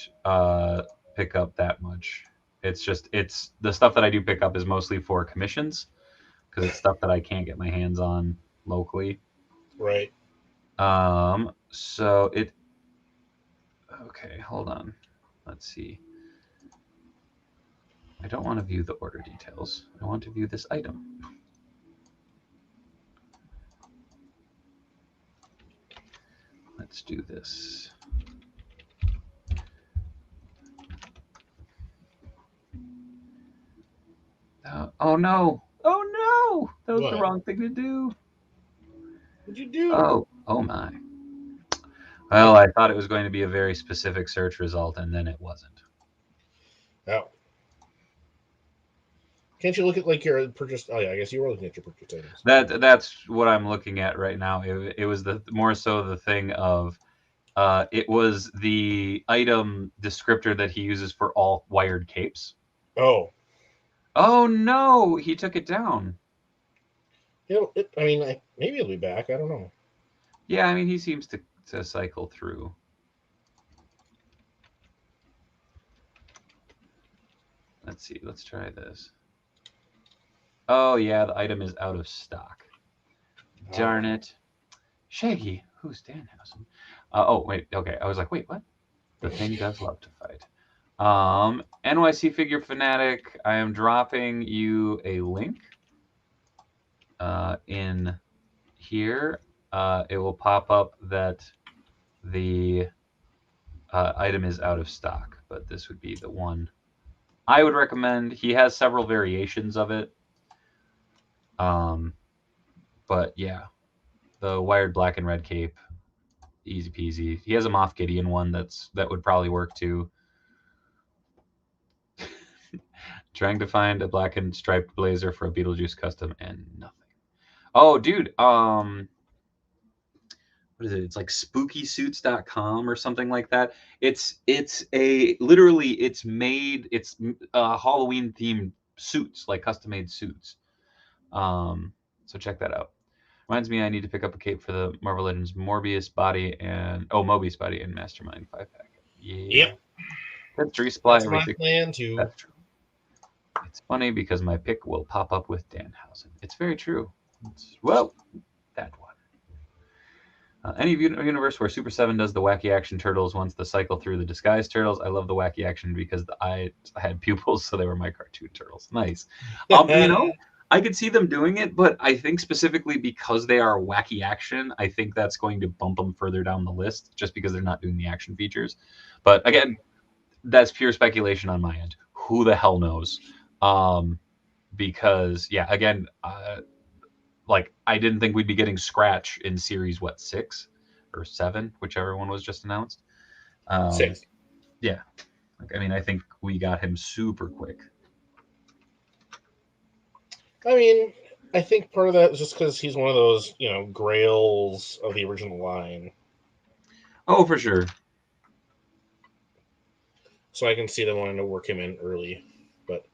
pick up that much. It's just it's the stuff that I do pick up is mostly for commissions because it's stuff that I can't get my hands on locally. right. So it okay, hold on. Let's see. I don't want to view the order details. I want to view this item. Let's do this. Oh no! Oh no! That was the What? wrong thing to do. What'd you do? Oh my. Well, I thought it was going to be a very specific search result, and then it wasn't. Oh. Can't you look at like your purchase? Oh yeah, I guess you were looking at your purchase items. That's what I'm looking at right now. It was the more so the thing of it was the item descriptor that he uses for all wired capes. Oh, Oh no, he took it down. I mean, maybe it'll be back. I don't know. Yeah, I mean he seems to cycle through. Let's see. Let's try this. Oh yeah, the item is out of stock. Darn it. Shaggy, who's Danhausen? Oh wait, okay. I was like, wait, what? The thing does love to fight. NYC Figure Fanatic, I am dropping you a link in here. It will pop up that the item is out of stock, but this would be the one I would recommend. He has several variations of it. But yeah, the wired black and red cape, easy peasy. He has a Moff Gideon one that would probably work too. Trying to find a black and striped blazer for a Beetlejuice custom and nothing. Oh, dude, what is it? It's like spookysuits.com or something like that. It's a literally it's made it's Halloween themed suits, like custom made suits. So check that out. Reminds me I need to pick up a cape for the Marvel Legends Morbius body and Mobius body and Mastermind 5-pack. Yeah. Yep, That's to resupply that's my everything. plan too. That's true. It's funny because my pick will pop up with Danhausen. It's very true. Well, that one. Any universe where Super 7 does the wacky action turtles wants to cycle through the disguised turtles. I love the wacky action because I had pupils, so they were my cartoon turtles. Nice. I could see them doing it, but I think specifically because they are wacky action, I think that's going to bump them further down the list just because they're not doing the action features. But again, that's pure speculation on my end. Who the hell knows? Because yeah, again, like I didn't think we'd be getting Scratch in series 6 or 7, whichever one was just announced. 6. Yeah, like I mean, I think we got him super quick. I mean, I think part of that is just because he's one of those, grails of the original line. Oh, for sure. So I can see them wanting to work him in early. But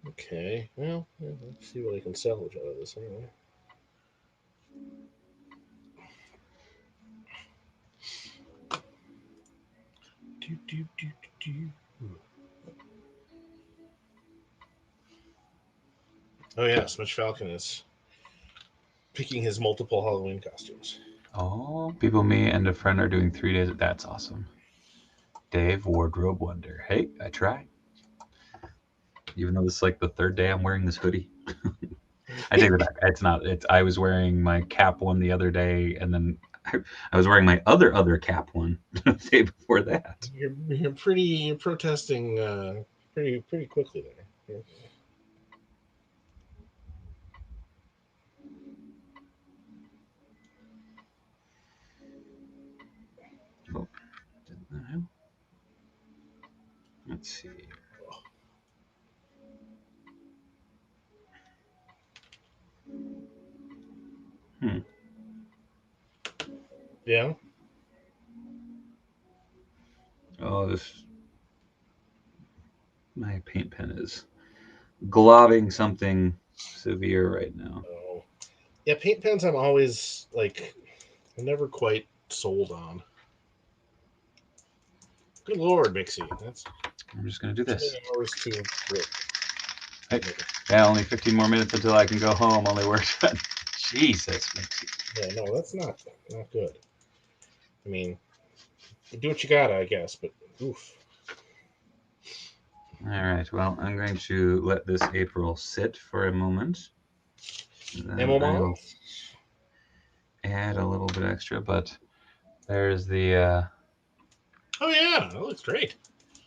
okay, well, let's see what I can salvage out of this anyway. Do, do, do, do. Oh yeah, Smith Falcon is picking his multiple Halloween costumes. Oh, people, me and a friend are doing 3 days. That's awesome. Dave Wardrobe Wonder. Hey, I try. Even though this is like the third day I'm wearing this hoodie. I take it back. It's not. It's I was wearing my cap one the other day, and then I was wearing my other cap one the day before that. You're protesting pretty quickly there. Oh, let's see. Hmm. Yeah. Oh, this my paint pen is globbing something severe right now. Oh. Yeah, paint pens I'm always like I'm never quite sold on. Good lord, Mixie. That's I'm just gonna do too many this. hours to work. Hey, yeah, only 15 more minutes until I can go home. Only work done. Jesus, Mixie. Yeah, no, that's not good. I mean, do what you gotta, I guess, but oof. All right. Well, I'm going to let this April sit for a moment. And then I Emma. will add a little bit extra, but there's the. Oh yeah, that looks great.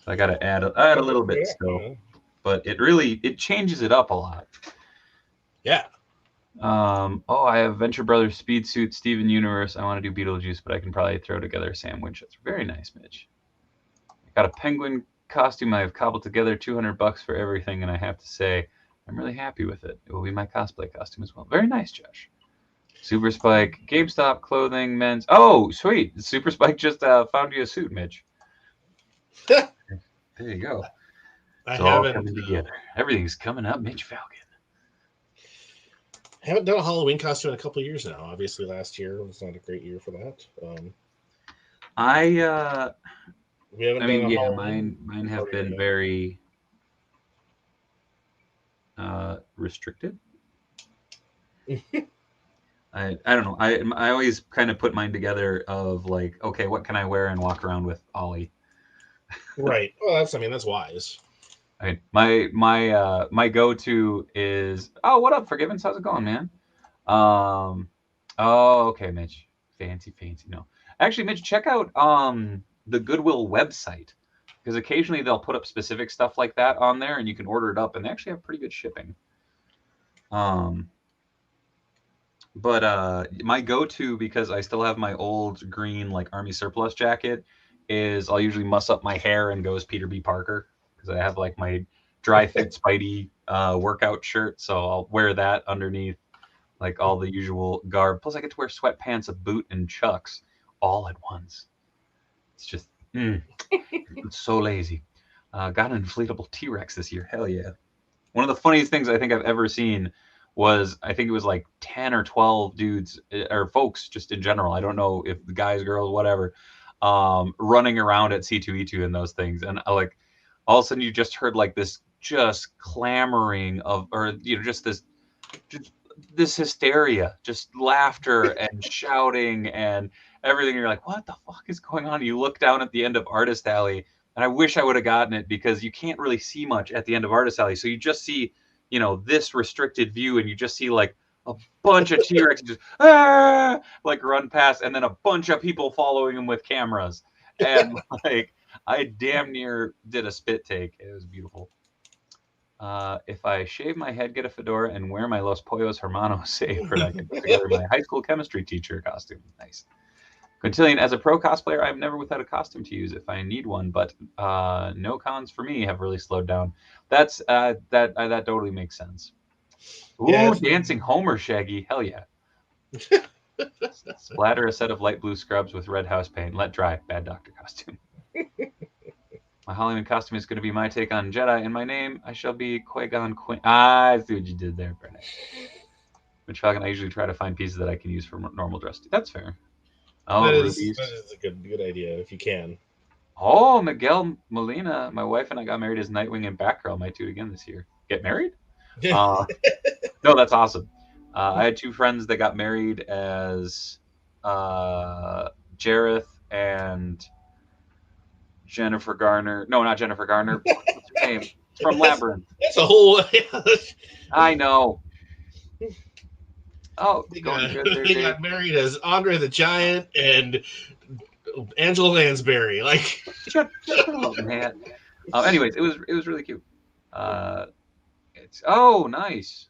I got to add a little bit still, but it changes it up a lot. Yeah. Oh, I have Venture Brothers Speed Suit, Steven Universe. I want to do Beetlejuice, but I can probably throw together a sandwich. That's very nice, Mitch. I got a penguin costume I have cobbled together, $200 for everything, and I have to say, I'm really happy with it. It will be my cosplay costume as well. Very nice, Josh. Super Spike, GameStop clothing, men's. Oh, sweet! Super Spike just found you a suit, Mitch. There you go. I It's all haven't coming together. Everything's coming up, Mitch Falcon. haven't done a Halloween costume in a couple of years now. Obviously, last year was not a great year for that. I We haven't I done mean, a yeah, Halloween mine have party been yet. very restricted. I don't know. I always kind of put mine together of like, okay, what can I wear and walk around with Ollie? Right. Well, that's wise. I mean, my go to is, oh, what up, Forgivens? How's it going, man? Um, oh, okay, Mitch. Fancy. No, actually, Mitch, check out the Goodwill website because occasionally they'll put up specific stuff like that on there, and you can order it up, and they actually have pretty good shipping. Um, but my go-to, because I still have my old green like army surplus jacket, is I'll usually muss up my hair and go as Peter B. Parker because I have like my dry fit Spidey workout shirt, so I'll wear that underneath like all the usual garb. Plus, I get to wear sweatpants, a boot, and chucks all at once. It's just it's so lazy. Got an inflatable T-Rex this year. Hell yeah! One of the funniest things I think I've ever seen was I think it was like 10 or 12 dudes or folks just in general. I don't know if the guys, girls, whatever, running around at C2E2 in those things. And like all of a sudden you just heard like this just clamoring of, or, just just this hysteria, just laughter and shouting and everything. You're like, what the fuck is going on? You look down at the end of Artist Alley, and I wish I would have gotten it because you can't really see much at the end of Artist Alley. So you just see, this restricted view, and you just see like a bunch of T-Rex just like run past, and then a bunch of people following them with cameras, and like I damn near did a spit take. It was beautiful. If I shave my head, get a fedora, and wear my Los Pollos Hermanos apron, I can put together my high school chemistry teacher costume. Nice. Quintillion, as a pro cosplayer, I'm never without a costume to use if I need one, but no cons for me have really slowed down. That totally makes sense. Yeah. Ooh, dancing Homer Shaggy, hell yeah. Splatter a set of light blue scrubs with red house paint. Let dry. Bad doctor costume. My Halloween costume is going to be my take on Jedi. In my name, I shall be Qui-Gon Quinn. I see what you did there. Very nice. Which Falcon, I usually try to find pieces that I can use for normal dress. That's fair. Oh, That rubies. is a good idea if you can. Oh, Miguel Molina. My wife and I got married as Nightwing and Batgirl. Might do it again this year. Get married? Uh, no, that's awesome. I had two friends that got married as Jareth and Jennifer Garner. No, not Jennifer Garner. What's her name? It's from Labyrinth. That's a whole. I know. Oh, they going got good there, they Dave. got married as Andre the Giant and Angela Lansbury. Like, Shut up, man. Anyways, it was really cute. Uh, it's nice.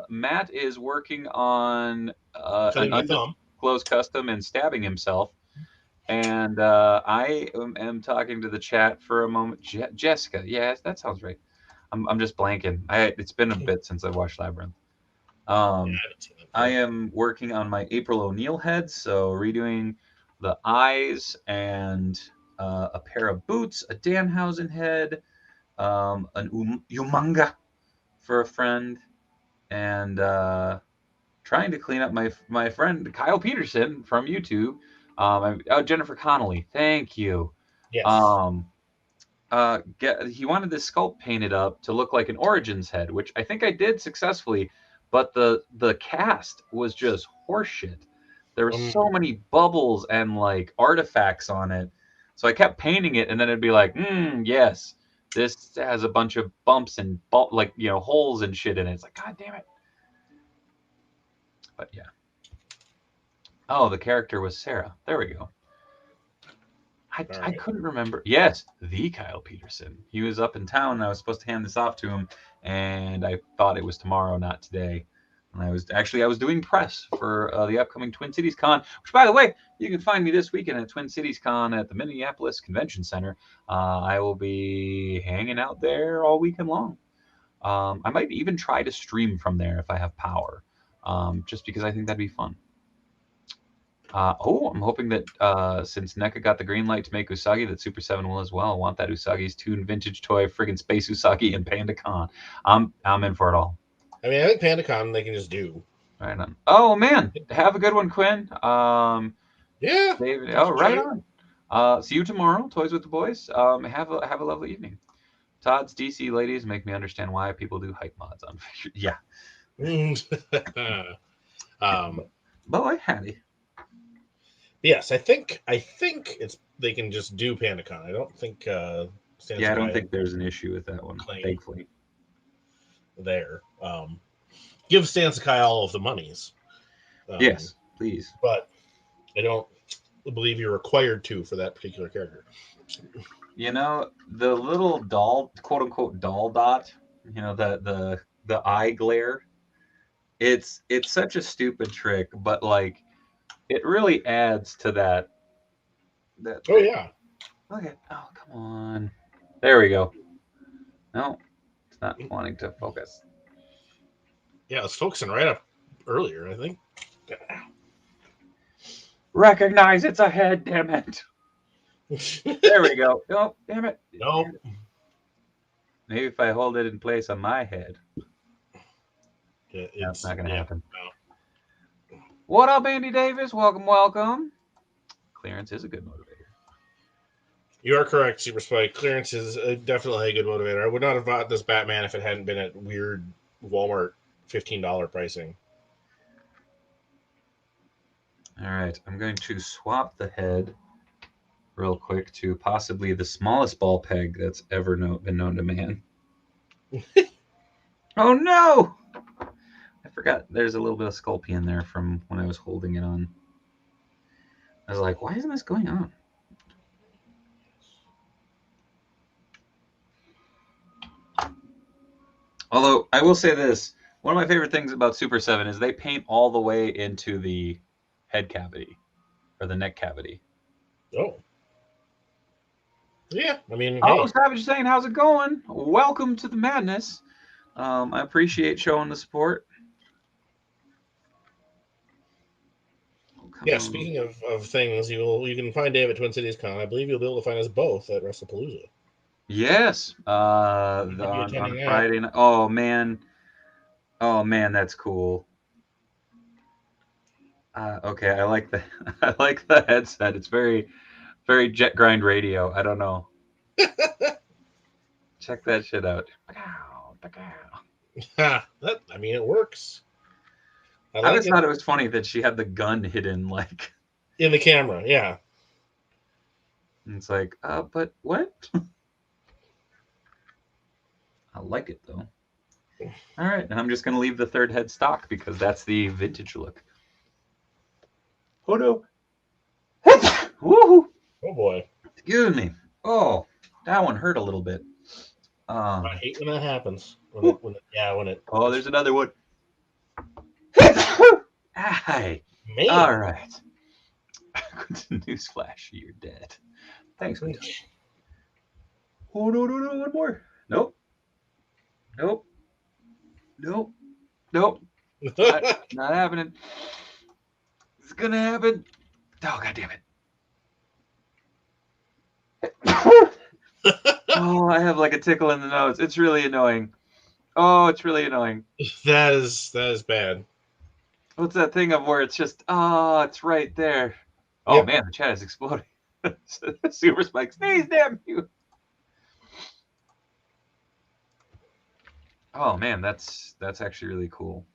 Matt is working on an cutting my thumb. undisclosed custom and stabbing himself. And I am talking to the chat for a moment. Jessica, yes, that sounds right. I'm just blanking. It's been a bit since I watched Labyrinth. Yeah, Um, I haven't seen that I before. am working on my April O'Neil head, so redoing the eyes and a pair of boots, a Danhausen head, an Umanga for a friend, and trying to clean up my friend Kyle Peterson from YouTube. Jennifer Connolly, thank you. Yes. Um, he wanted this sculpt painted up to look like an Origins head, which I think I did successfully, but the cast was just horseshit. There were so many bubbles and like artifacts on it, so I kept painting it, and then it'd be like, yes, this has a bunch of bumps and like holes and shit in it. It's like, God damn it! But yeah. Oh, the character was Sarah. There we go. All I right. couldn't remember. Yes, the Kyle Peterson. He was up in town, and I was supposed to hand this off to him, and I thought it was tomorrow, not today. And I was doing press for the upcoming Twin Cities Con, which, by the way, you can find me this weekend at Twin Cities Con at the Minneapolis Convention Center. I will be hanging out there all weekend long. I might even try to stream from there if I have power, just because I think that'd be fun. I'm hoping that since NECA got the green light to make Usagi, that Super 7 will as well. I want that Usagi's Toon vintage toy, friggin' Space Usagi and Panda Con. I'm in for it all. I mean, I think PandaCon they can just do. Right on. Oh man, have a good one, Quinn. Yeah. David. Thanks Oh, for right checking. on. See you tomorrow. Toys with the boys. Have a lovely evening. Todd's DC ladies make me understand why people do hype mods on figure. Yeah. um. Boy, howdy. Yes, I think it's they can just do PandaCon. I don't think Yeah, I don't Stansakai think there's an issue with that one, claim thankfully. there. Give Stansakai all of the monies, um, Yes, please. but I don't believe you're required to for that particular character. The little doll, quote unquote doll dot, the eye glare. It's such a stupid trick, but like it really adds to that Oh thing. yeah, Look at come on. There we go. No, it's not wanting to focus. yeah. I was focusing right up earlier. I think. Recognize it's a head, damn it. There we go. Oh, damn it. Nope. Maybe if I hold it in place on my head. That's It's not gonna yeah. happen. No. What up, Andy Davis? Welcome, welcome. Clearance is a good motivator. You are correct, Super Spike. Clearance is definitely a good motivator. I would not have bought this Batman if it hadn't been at weird Walmart $15 pricing. All right, I'm going to swap the head real quick to possibly the smallest ball peg that's ever been known to man. Oh no! I forgot there's a little bit of Sculpey in there from when I was holding it on. I was like, why isn't this going on? Although, I will say this. One of my favorite things about Super 7 is they paint all the way into the head cavity or the neck cavity. Oh. Yeah, I mean, Oh, hey. Savage saying, how's it going? Welcome to the madness. I appreciate showing the support. Oh, come Yeah, on. speaking of things, you can find Dave at Twin Cities Con. I believe you'll be able to find us both at WrestlePalooza. Yes. You will be On attending that. Friday night. Oh man. Oh man, that's cool. Okay, I like the I like the headset. It's very jet grind radio. I don't know. Check that shit out. I mean, it works. I I like always it thought it was funny that she had the gun hidden like in the camera. Yeah, And it's like, but what? I like it though. All right, and I'm just gonna leave the third head stock because that's the vintage look. Oh no! Woohoo! Oh boy, Excuse me. Oh, that one hurt a little bit. I hate when that happens. Whew. When it. Oh, there's another one. Hi. Man. All right. Newsflash, you're dead. Thanks, Quinton. Oh no, one more. Nope. Not happening. It's gonna happen. Oh, god damn it. Oh, I have like a tickle in the nose. It's really annoying. Oh, it's really annoying. That is bad. What's that thing of where it's just, it's right there. Oh, Yep. man, the chat is exploding. Super Spike, sneeze, damn you. Oh, man, that's actually really cool.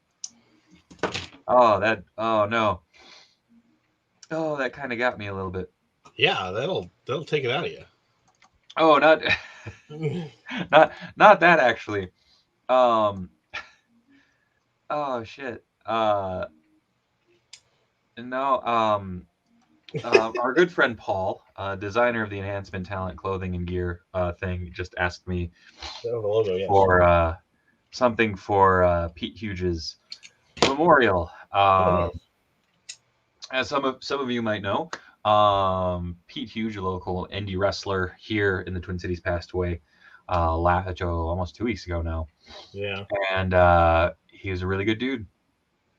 Oh, no. Oh, that kind of got me a little bit. Yeah, that'll take it out of you. Oh, not that actually. Oh shit. No. Our good friend Paul, designer of the enhancement talent clothing and gear thing, just asked me The logo, yes. for something for Pete Hughes' memorial. Nice. As some of you might know, Pete Hughes, a local indie wrestler here in the Twin Cities, passed away almost 2 weeks ago now. Yeah. And he was a really good dude.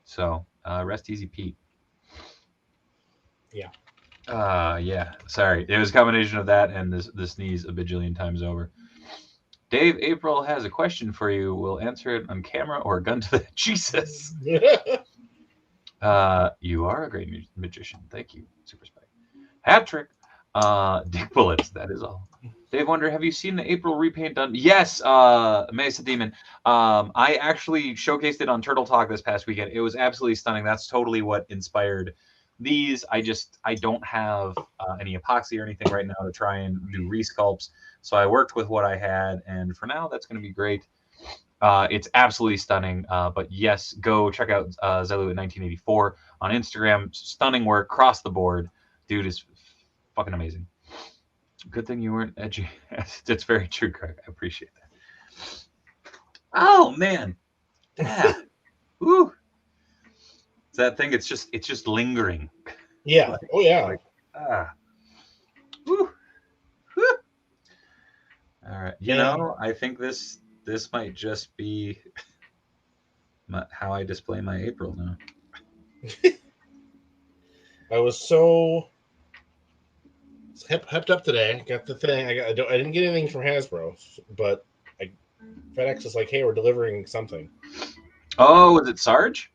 So rest easy, Pete. Yeah. Yeah. Sorry, it was a combination of that and the sneeze a bajillion times over. Dave April has a question for you. We'll answer it on camera or gun to the Jesus. You are a great magician. Thank you, Super Spike. Hat trick. Dick bullets. That is all. Dave Wonder, have you seen the April repaint done? Yes, Mesa Demon. I actually showcased it on Turtle Talk this past weekend. It was absolutely stunning. That's totally what inspired these. I don't have any epoxy or anything right now to try and do resculpts. So I worked with what I had, and for now, that's going to be great. It's absolutely stunning. But yes, go check out Zelu at 1984 on Instagram. Stunning work across the board. Dude is fucking amazing. Good thing you weren't edgy. It's very true, Craig. I appreciate that. Oh man. Yeah. Woo. It's that thing. It's just lingering. Yeah. Like, oh yeah. Like, Woo. Woo. All right. You know, I think this might just be how I display my April now. I was so hepped up today. Got the thing. I didn't get anything from Hasbro, but FedEx is like, hey, we're delivering something. Oh, is it Sarge?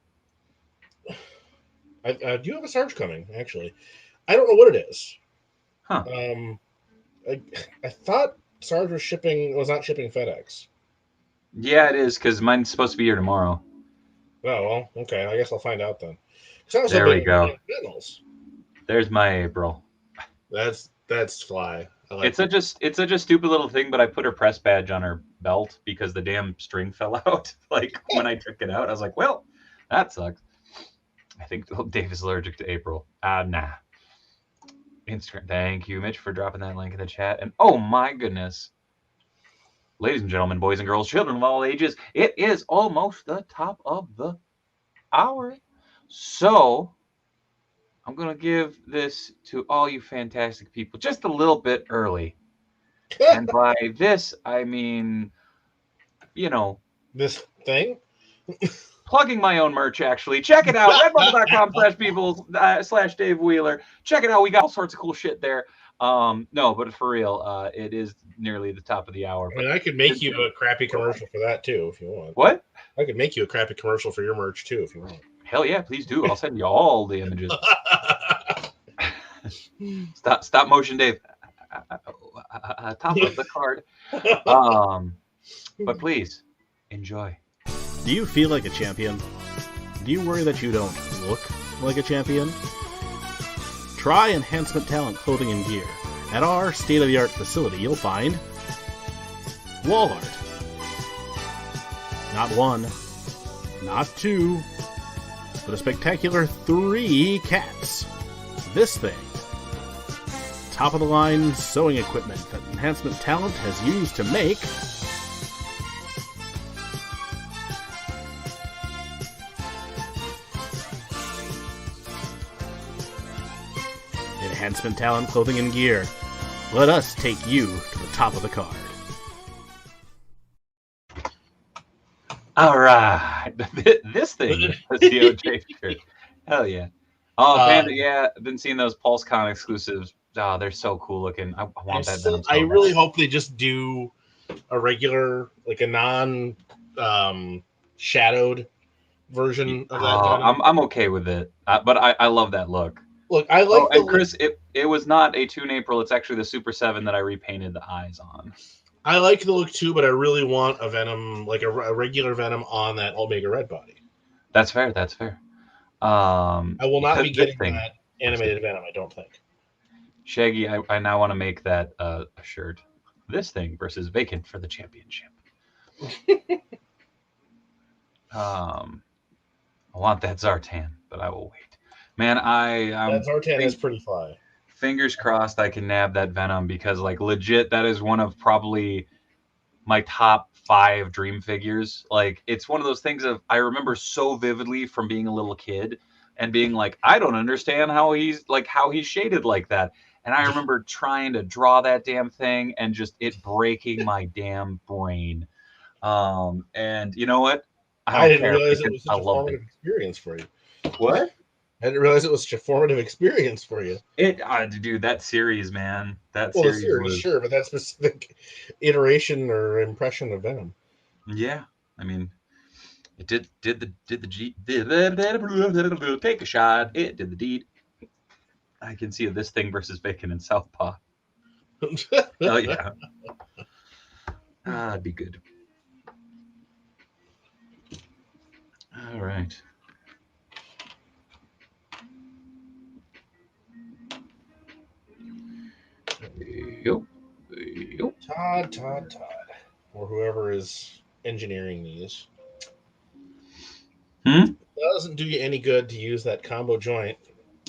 I do have a Sarge coming, actually. I don't know what it is. Huh. I thought Sarge was not shipping FedEx. Yeah, it is, because mine's supposed to be here tomorrow. Oh, well, okay. I guess I'll find out then. There we go. Sentinels. There's my April. That's fly. It's such a stupid little thing, but I put her press badge on her belt because the damn string fell out. Like when I took it out, I was like, well, that sucks. I think Dave is allergic to April. Nah. Instagram. Thank you, Mitch, for dropping that link in the chat. And oh my goodness. Ladies and gentlemen, boys and girls, children of all ages, it is almost the top of the hour. So I'm going to give this to all you fantastic people just a little bit early. And by this, I mean, this thing? Plugging my own merch, actually. Check it out. redbubble.com/people/Dave Wheeler. Check it out. We got all sorts of cool shit there. No, but for real, it is nearly the top of the hour. I mean, I could make you a crappy commercial for that, too, if you want. What? I could make you a crappy commercial for your merch, too, if you want. Hell yeah, please do. I'll send you all the images. Stop motion, Dave. Top of the card. But please, enjoy. Do you feel like a champion? Do you worry that you don't look like a champion? Try Enhancement Talent Clothing and Gear. At our state-of-the-art facility, you'll find wall art. Not one, not two, but a spectacular 3 cats. This thing. Top-of-the-line sewing equipment that Enhancement Talent has used to make Enhancement Talent clothing and gear. Let us take you to the top of the card. All right. This thing is the OJ shirt. Hell yeah. Oh, Panda, yeah. I've been seeing those PulseCon exclusives. Oh, they're so cool looking. I want that Venom so I bad. really hope they just do a regular, like a shadowed version of that Venom. I'm okay with it, but I love that look. Look, I like the and Chris, it was not a Toon April. It's actually the Super 7 that I repainted the eyes on. I like the look too, but I really want a Venom, like a regular Venom on that Omega Red body. That's fair. That's fair. I will not be getting that animated Venom, I don't think. Shaggy, I now want to make that a shirt. This thing versus Vacant for the championship. I want that Zartan, but I will wait. Man, that Zartan is pretty fly. Fingers crossed I can nab that Venom because, like, legit, that is one of probably my top 5 dream figures. Like, it's one of those things I remember so vividly from being a little kid and being like, I don't understand how he's shaded like that. And I remember trying to draw that damn thing and just it breaking my damn brain. And you know what? I didn't realize it was such a formative experience for you. What? I didn't realize it was such a formative experience for you. Dude, that series, man. The series, sure, but that specific iteration or impression of Venom. Yeah, I mean, it did take a shot. It did the deed. I can see this thing versus Bacon in Southpaw. Oh yeah, it'd be good. All right. Todd, or whoever is engineering these. It doesn't do you any good to use that combo joint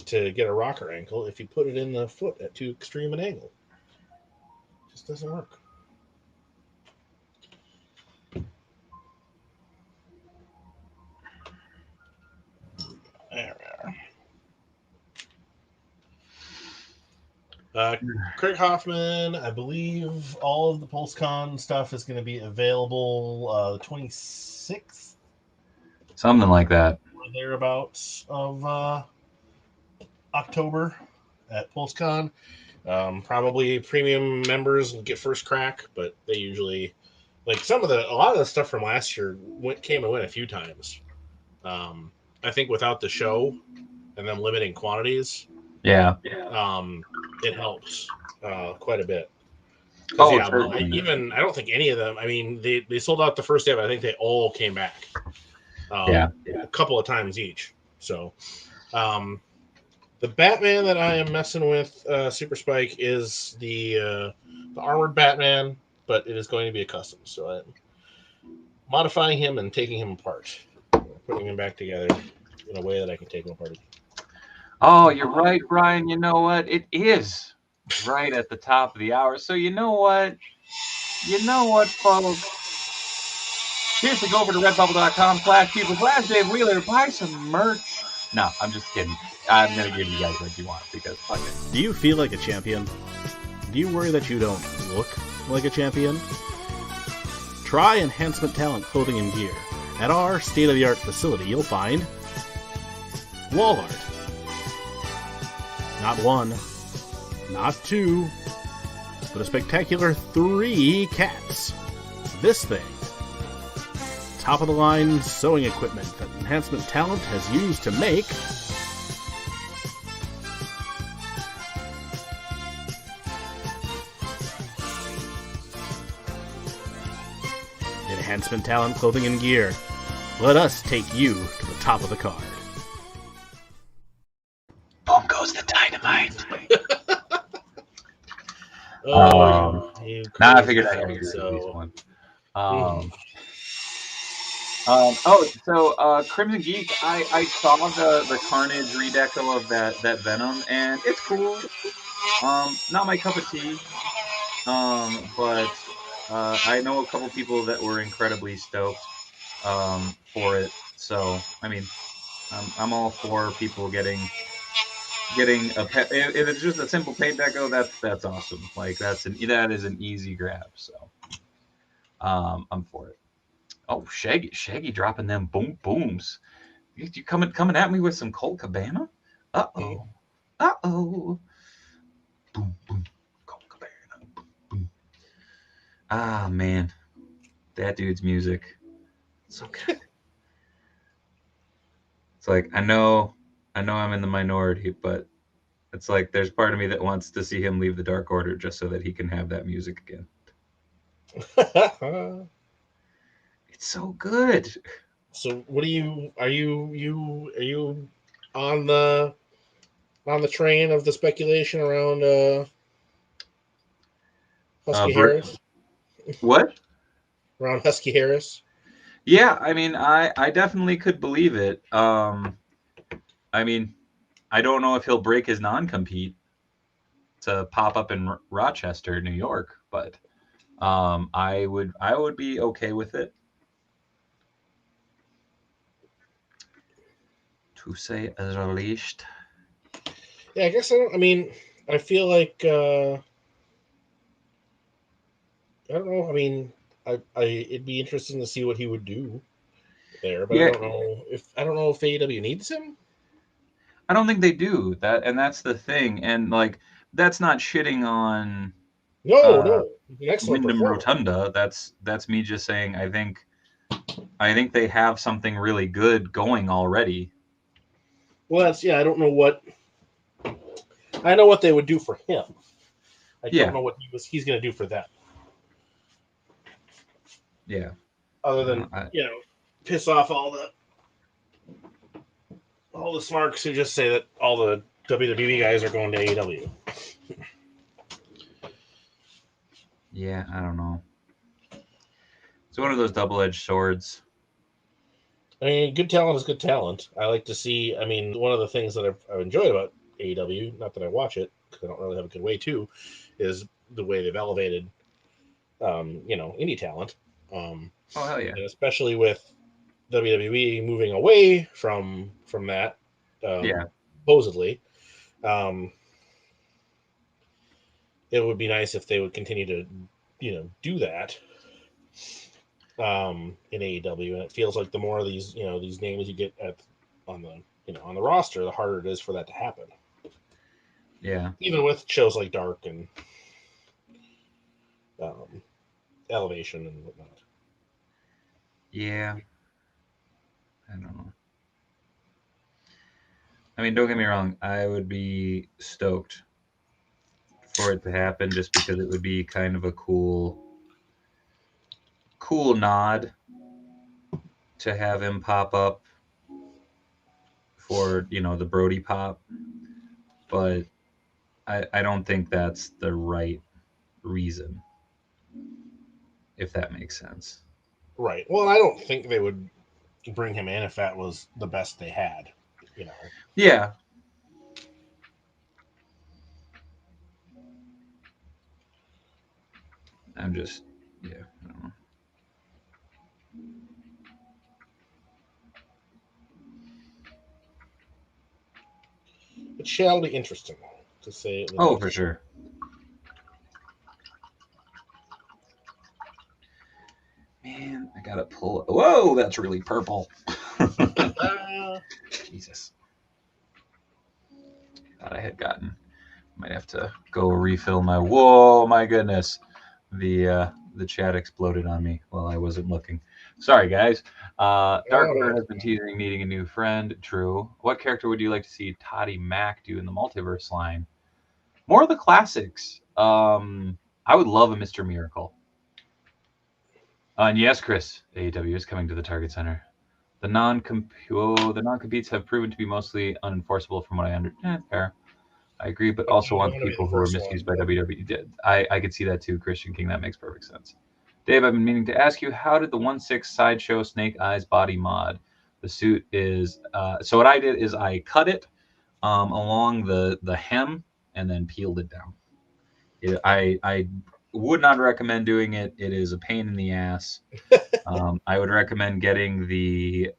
to get a rocker ankle if you put it in the foot at too extreme an angle. It just doesn't work. There we are. Craig Hoffman, I believe all of the PulseCon stuff is going to be available the 26th. Something like that. Or thereabouts of October at PulseCon. Probably premium members will get first crack, but they usually, like a lot of the stuff from last year came and went a few times. I think without the show and them limiting quantities, it helps quite a bit. I don't think any of them. I mean, they sold out the first day, but I think they all came back. A couple of times each. So, the Batman that I am messing with, Super Spike, is the armored Batman, but it is going to be a custom. So I'm modifying him and taking him apart, putting him back together in a way that I can take him apart. Oh, you're right, Brian. You know what? It is right at the top of the hour. So you know what? Folks? Seriously, go over to redbubble.com/people/Dave Wheeler. Buy some merch. No, I'm just kidding. I'm going to give you guys what you want because fuck it. Do you feel like a champion? Do you worry that you don't look like a champion? Try Enhancement Talent clothing and gear. At our state-of-the-art facility, you'll find wall art. Not one, not two, but a spectacular 3 cats. This thing. Top-of-the-line sewing equipment that Enhancement Talent has used to make Enhancement Talent clothing and gear. Let us take you to the top of the card. Boom goes the dynamite. Oh, you Now I crazy figured I had to do at least so-and-so. one. Mhm. Crimson Geek. I saw the Carnage redeco of that Venom, and it's cool. Not my cup of tea. But I know a couple people that were incredibly stoked for it. So I mean, I'm all for people getting a pet. If it's just a simple paint deco, that's awesome. Like that is an easy grab. So I'm for it. Oh, Shaggy dropping them boom booms. You coming at me with some Colt Cabana? Uh-oh. Uh-oh. Boom boom. Colt Cabana. Boom boom. Ah man, that dude's music. So good. It's like I know I'm in the minority, but it's like there's part of me that wants to see him leave the Dark Order just so that he can have that music again. It's so good. So, what are you on the train of the speculation around Husky Brick. Harris? What? Around Husky Harris? Yeah, I mean, I definitely could believe it. I mean, I don't know if he'll break his non-compete to pop up in Rochester, New York, but I would be okay with it. To say the least. Yeah, I guess I don't. I mean, I feel like I don't know. I mean, it'd be interesting to see what he would do there, but Yeah, I don't know if AEW needs him. I don't think they do that, and that's the thing. And like, that's not shitting on No, uh, no, he's an excellent Wyndham performer. Rotunda. That's me just saying. I think they have something really good going already. Well, that's yeah. I don't know what I know what they would do for him. I don't Yeah, know what he's going to do for them, yeah. other I don't. than piss off all the smarks who just say that all the WWE guys are going to AEW. Yeah, I don't know. It's one of those double-edged swords. I mean, good talent is good talent. I like to see. I mean, one of the things that I've enjoyed about AEW, not that I watch it because I don't really have a good way to, is the way they've elevated, indie talent, Oh hell yeah, and especially with WWE moving away from that, yeah, supposedly. Um, it would be nice if they would continue to, do that in AEW. And it feels like the more of these names you get on the roster, the harder it is for that to happen. yeah, Even with shows like Dark and um, Elevation and whatnot. yeah. I don't know. I mean, don't get me wrong. I would be stoked for it to happen just because it would be kind of a cool nod to have him pop up for the Brody pop, but I don't think that's the right reason, if that makes sense. Right. Well, I don't think they would bring him in if that was the best they had. You know. Yeah, I'm just yeah, I don't know. It shall be interesting, to say the Oh, for least. sure. Man, I gotta pull. Whoa, that's really purple. Jesus, thought I had gotten. Might have to go refill my. Whoa, my goodness, the chat exploded on me while I wasn't looking. Sorry, guys. Dark Oh, Order no. has been teasing needing a new friend. True. What character would you like to see Toddy Mack do in the multiverse line? More of the classics. I would love a Mr. Miracle. And yes, Chris, AEW is coming to the Target Center. The non-competes have proven to be mostly unenforceable, from what I understand. Fair. I agree, but also I want wanna be people the who are first misused one, by WWE. I could see that too, Christian King. That makes perfect sense. Dave, I've been meaning to ask you, how did the 1/6 sideshow Snake Eyes body mod? The suit is so what I did is I cut it along the hem and then peeled it down. I would not recommend doing it. It is a pain in the ass. I would recommend getting the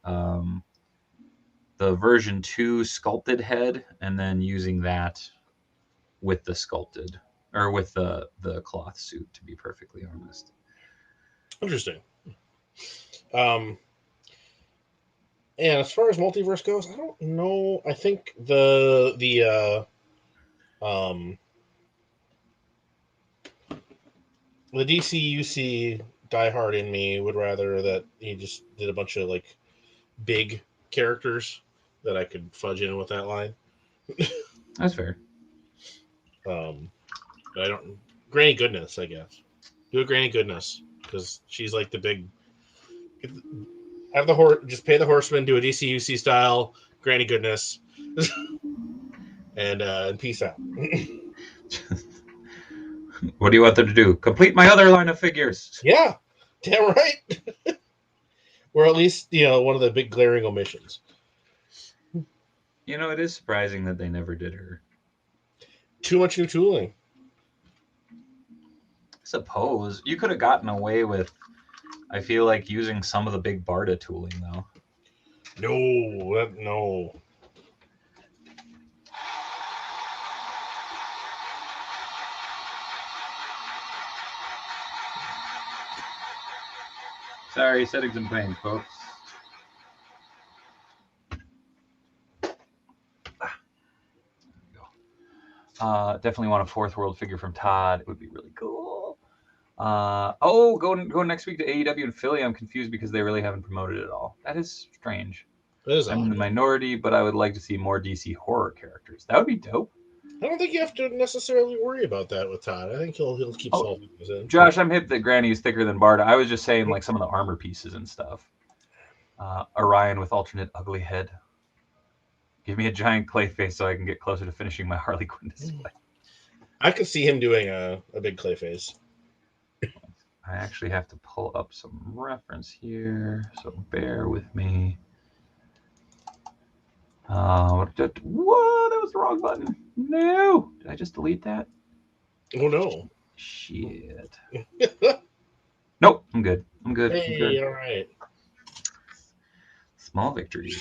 version 2 sculpted head and then using that with the sculpted or with the cloth suit, to be perfectly honest. Interesting. Um, and as far as multiverse goes, I don't know. I think um the DCUC diehard in me would rather that he just did a bunch of like big characters that I could fudge in with that line. That's fair. But I don't. Granny Goodness, I guess. Do a Granny Goodness because she's like the big. Have the horse. Just pay the horseman. Do a DCUC style Granny Goodness, and peace out. What do you want them to do? Complete my other line of figures. Yeah, damn right. Or at least one of the big glaring omissions. You know, it is surprising that they never did her. Too much new tooling. I suppose you could have gotten away with, I feel like, using some of the big Barda tooling though. No. Sorry, settings and pain, folks. Definitely want a fourth world figure from Todd. It would be really cool. Going next week to AEW in Philly. I'm confused because they really haven't promoted it at all. That is strange. That is I'm in odd. the minority, but I would like to see more DC horror characters. That would be dope. I don't think you have to necessarily worry about that with Todd. I think he'll keep solving things in. Josh, I'm hip that Granny is thicker than Barda. I was just saying like some of the armor pieces and stuff. Orion with alternate ugly head. Give me a giant clay face so I can get closer to finishing my Harley Quinn display. I could see him doing a big clay face. I actually have to pull up some reference here, so bear with me. Whoa, that was the wrong button. No! Did I just delete that? Oh, no. Shit. Nope, I'm good. I'm good. Hey, I'm good. all right. Small victories.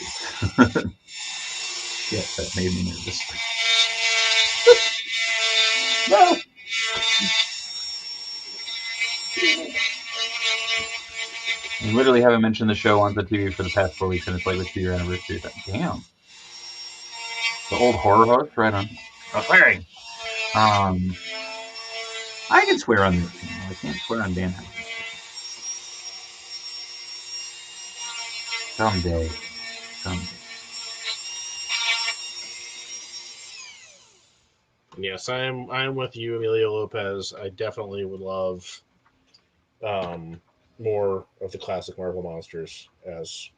Shit, that made me nervous. No! I literally haven't mentioned the show on the TV for the past 4 weeks, and it's like the 2-year anniversary. Damn. The old horror host, right on. Oh, swearing. I can swear on this channel. I can't swear on Dan Housen's channel. Someday. Yes, I'm with you, Emilio Lopez. I definitely would love more of the classic Marvel monsters as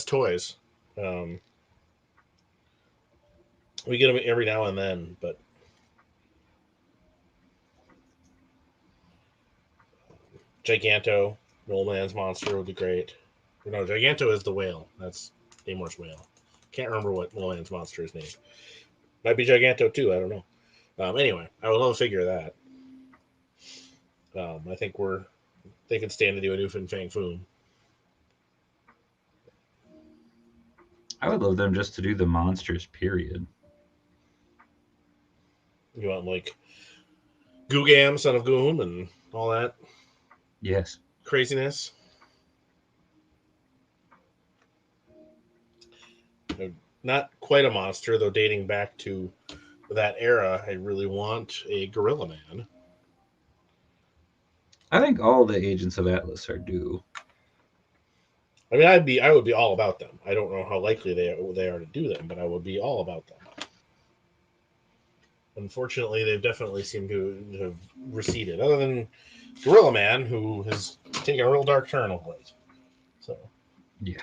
toys. We get them every now and then, but Giganto, Man's monster would be great. No, Giganto is the whale. That's Namor's whale. Can't remember what Man's monster is named. Might be Giganto too. I don't know. Anyway, I would love to figure that. I think they could stand to do a new Fin Fang Foom. I would love them just to do the monsters, period. You want like Googam, Son of Goom, and all that? Yes. Craziness. Not quite a monster, though, dating back to that era. I really want a Gorilla Man. I think all the Agents of Atlas are due. I mean, I would be all about them. I don't know how likely they are to do them, but I would be all about them. Unfortunately, they've definitely seemed to have receded. Other than Gorilla Man, who has taken a real dark turn of late. So yeah,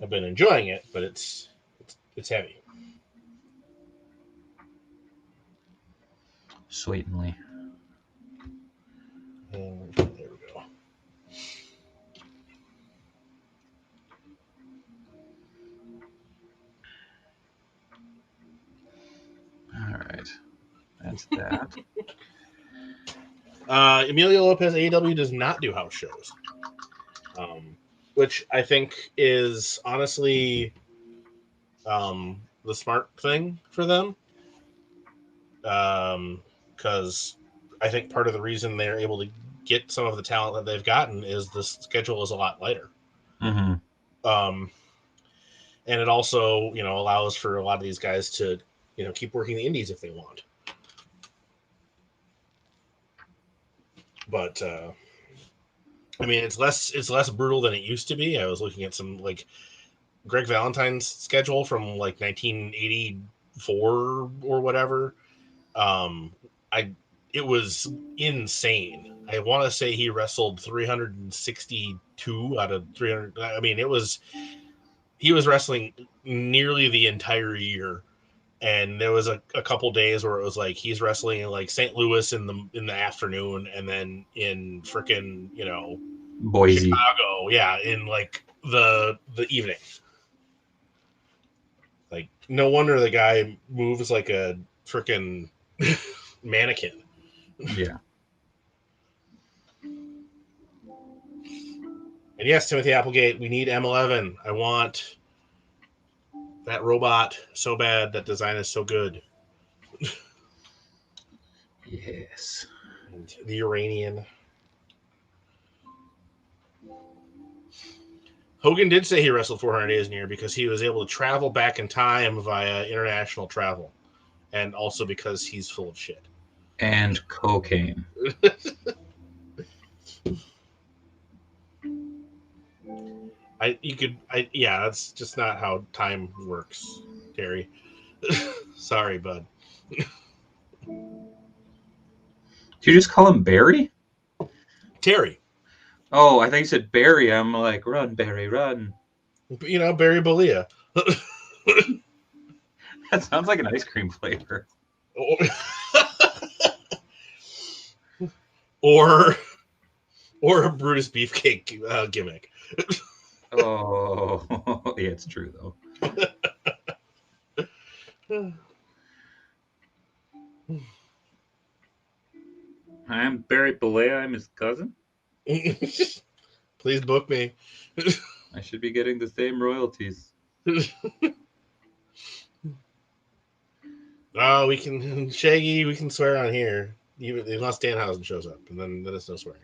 I've been enjoying it, but it's heavy. Sweetly. There we go. All right. That's that. Emilio Lopez AEW does not do house shows, which I think is honestly the smart thing for them. Because I think part of the reason they're able to get some of the talent that they've gotten is the schedule is a lot lighter. Mm-hmm. And it also, allows for a lot of these guys to, keep working the indies if they want. But I mean, it's less brutal than it used to be. I was looking at some like Greg Valentine's schedule from like 1984 or whatever. It was insane. I want to say he wrestled 362 out of 300. I mean, he was wrestling nearly the entire year. And there was a couple days where it was like he's wrestling in like St. Louis in the afternoon, and then in frickin' Boise, Chicago, in like the evening. Like, no wonder the guy moves like a frickin' mannequin. Yeah. And yes, Timothy Applegate, we need M11. I want that robot so bad. That design is so good. Yes. And the Uranian. Hogan did say he wrestled 400 days in a year because he was able to travel back in time via international travel. And also because he's full of shit. And cocaine. That's just not how time works, Terry. Sorry, bud. Did you just call him Barry? Terry. Oh, I think you said Barry. I'm like, run, Barry, run. Barry Bonilla. That sounds like an ice cream flavor. or a Brutus Beefcake gimmick. Oh, yeah, it's true though. I'm Barry Belea. I'm his cousin. Please book me. I should be getting the same royalties. Oh, we can Shaggy. We can swear on here, even unless Danhausen shows up, and then it's no swearing.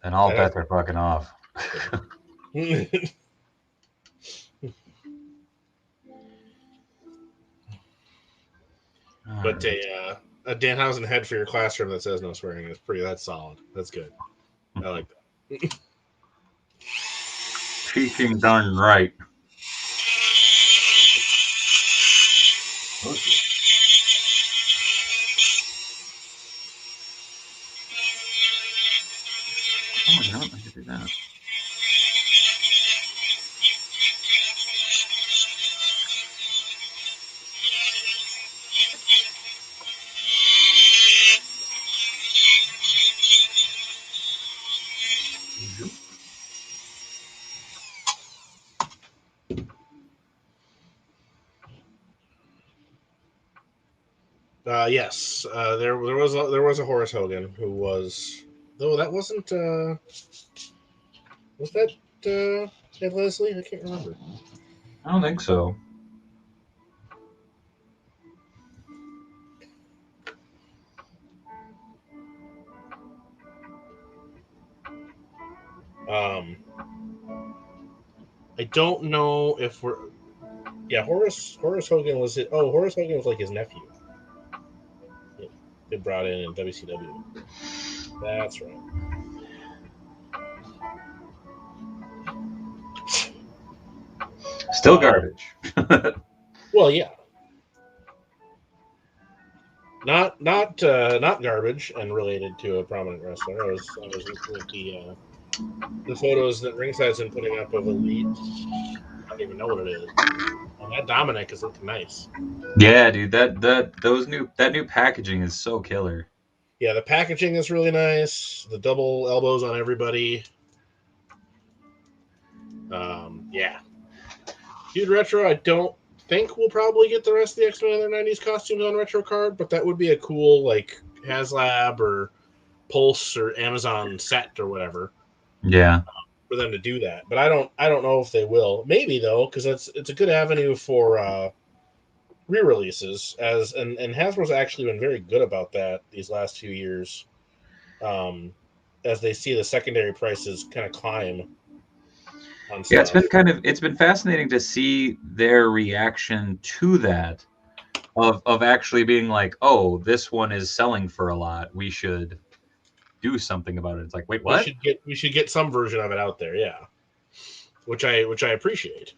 And all bets are fucking off. But a Danhausen head for your classroom that says no swearing is that's solid. That's good. I like that. Teaching done right. Okay. Oh, I don't like to do that. Yes, there was a Horace Hogan who was, though that wasn't was that Ed Leslie? I can't remember. I don't think so. I don't know if we're. Yeah, Horace Hogan was it? Oh, Horace Hogan was like his nephew. They brought in WCW. That's right. Still garbage. Well, yeah. Not garbage and related to a prominent wrestler. I was looking at the photos that Ringside's been putting up of Elite don't even know what it is. And that Dominic is looking nice. Yeah, dude, that new packaging is so killer. Yeah, the packaging is really nice. The double elbows on everybody. Yeah. Dude, Retro, I don't think we'll probably get the rest of the X-Men in their 90s costumes on Retro Card, but that would be a cool, like, HasLab or Pulse or Amazon set or whatever Yeah. for them to do that. But I don't know if they will. Maybe, though, because it's a good avenue for re-releases, and Hasbro's actually been very good about that these last few years, as they see the secondary prices kind of climb on Yeah, stuff. it's been fascinating to see their reaction to that of actually being like, oh, this one is selling for a lot. We should do something about it. It's like, wait, what? We should get some version of it out there, yeah. Which I appreciate.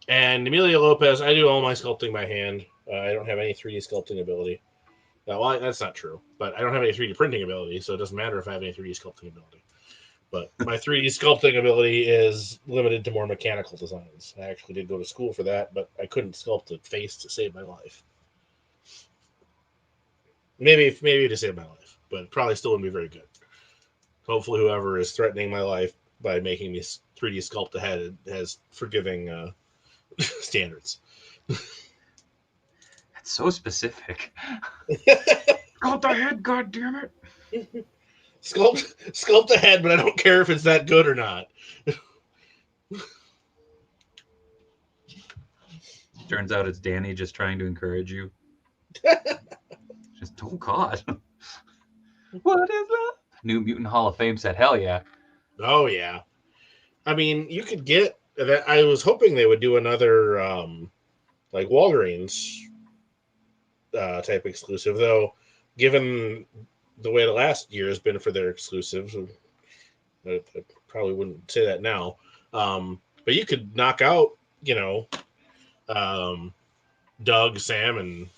And Emilio Lopez, I do all my sculpting by hand. I don't have any 3D sculpting ability. Well, that's not true, but I don't have any 3D printing ability, so it doesn't matter if I have any 3D sculpting ability. But my 3D sculpting ability is limited to more mechanical designs. I actually did go to school for that, but I couldn't sculpt a face to save my life. Maybe to save my life, but probably still wouldn't be very good. Hopefully, whoever is threatening my life by making me 3D sculpt a head has forgiving standards. That's so specific. Got the head, god damn it. Sculpt a head, but I don't care if it's that good or not. Turns out it's Danny just trying to encourage you. Just, oh god. What is love? New Mutant Hall of Fame said, hell yeah. Oh yeah. I mean, you could get that. I was hoping they would do another like Walgreens type exclusive, though. Given the way the last year has been for their exclusives, I probably wouldn't say that now. But you could knock out, Doug, Sam, and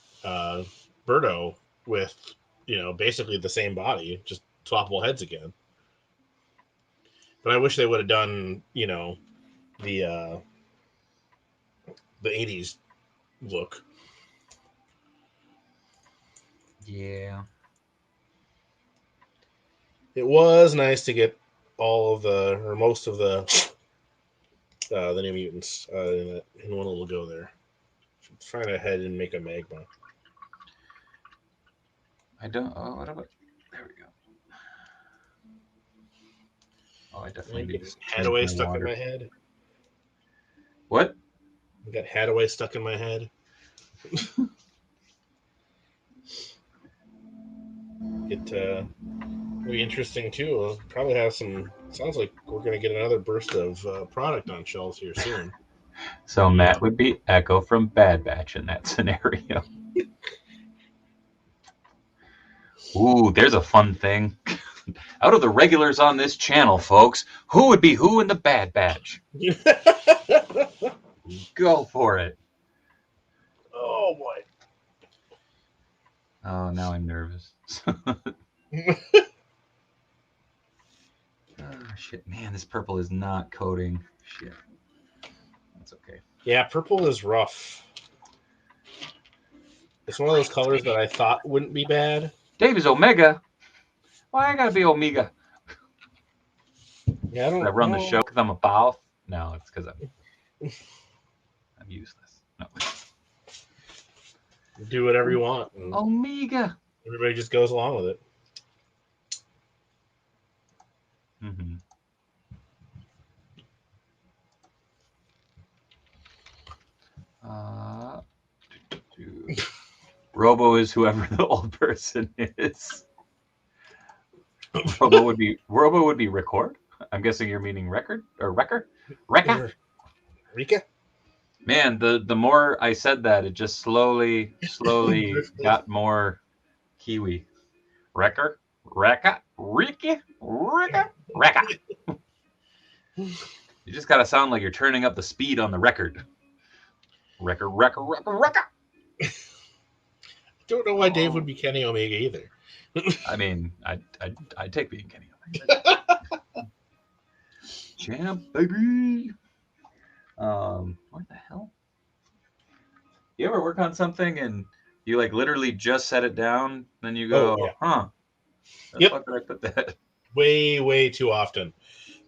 Birdo with, basically the same body, just swappable heads again. But I wish they would have done, the 80s look. Yeah. It was nice to get all of or most of the New Mutants in one little go there. Find a head and make a magma. I don't. Oh, what about? There we go. Oh, I definitely need to drink Hadaway my stuck water. in my head. What? I got Hadaway stuck in my head. It'll be interesting too. We'll probably have some. Sounds like we're going to get another burst of product on shelves here soon. So Matt would be Echo from Bad Batch in that scenario. Ooh, there's a fun thing. Out of the regulars on this channel, folks, who would be who in the Bad Batch? Go for it. Oh boy. Oh, now I'm nervous. Oh, shit, man, this purple is not coating. Shit. That's okay. Yeah, purple is rough. It's one of those colors that I thought wouldn't be bad. Dave is Omega. Why I gotta be Omega? Yeah, I run the show because I'm a boss? No, it's because I'm useless. No. Do whatever you want. Omega. Everybody just goes along with it. Mm-hmm. Robo is whoever the old person is. Robo would be record. I'm guessing you're meaning record or wrecker? Recca? Rika? Man, the more I said that, it just slowly got more Kiwi. Wrecker? Recca? Rika? Recca? Recca. You just gotta sound like you're turning up the speed on the record. Wrecker. Don't know why Dave would be Kenny Omega either. I mean, I'd take being Kenny Omega. Champ, baby. What the hell? You ever work on something and you like literally just set it down, then you Oh go, yeah. huh? Where the Yep. fuck did I put that? Way too often.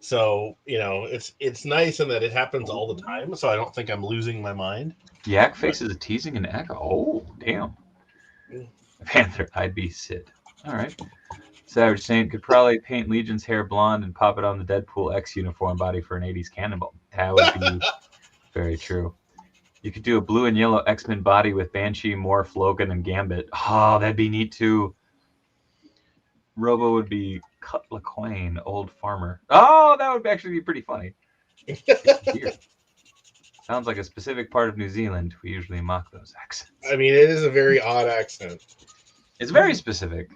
So it's nice in that it happens all the time. So I don't think I'm losing my mind. Yak But faces a teasing and echo. Oh, damn. Panther, I'd be Sid. All right. Savage Saint could probably paint Legion's hair blonde and pop it on the Deadpool X uniform body for an 80s cannonball. That would be very true. You could do a blue and yellow X-Men body with Banshee, Morph, Logan, and Gambit. Oh, that'd be neat too. Robo would be Cut LaQuain, old farmer. Oh, that would actually be pretty funny. Here. Sounds like a specific part of New Zealand. We usually mock those accents. I mean, it is a very odd accent. It's very specific.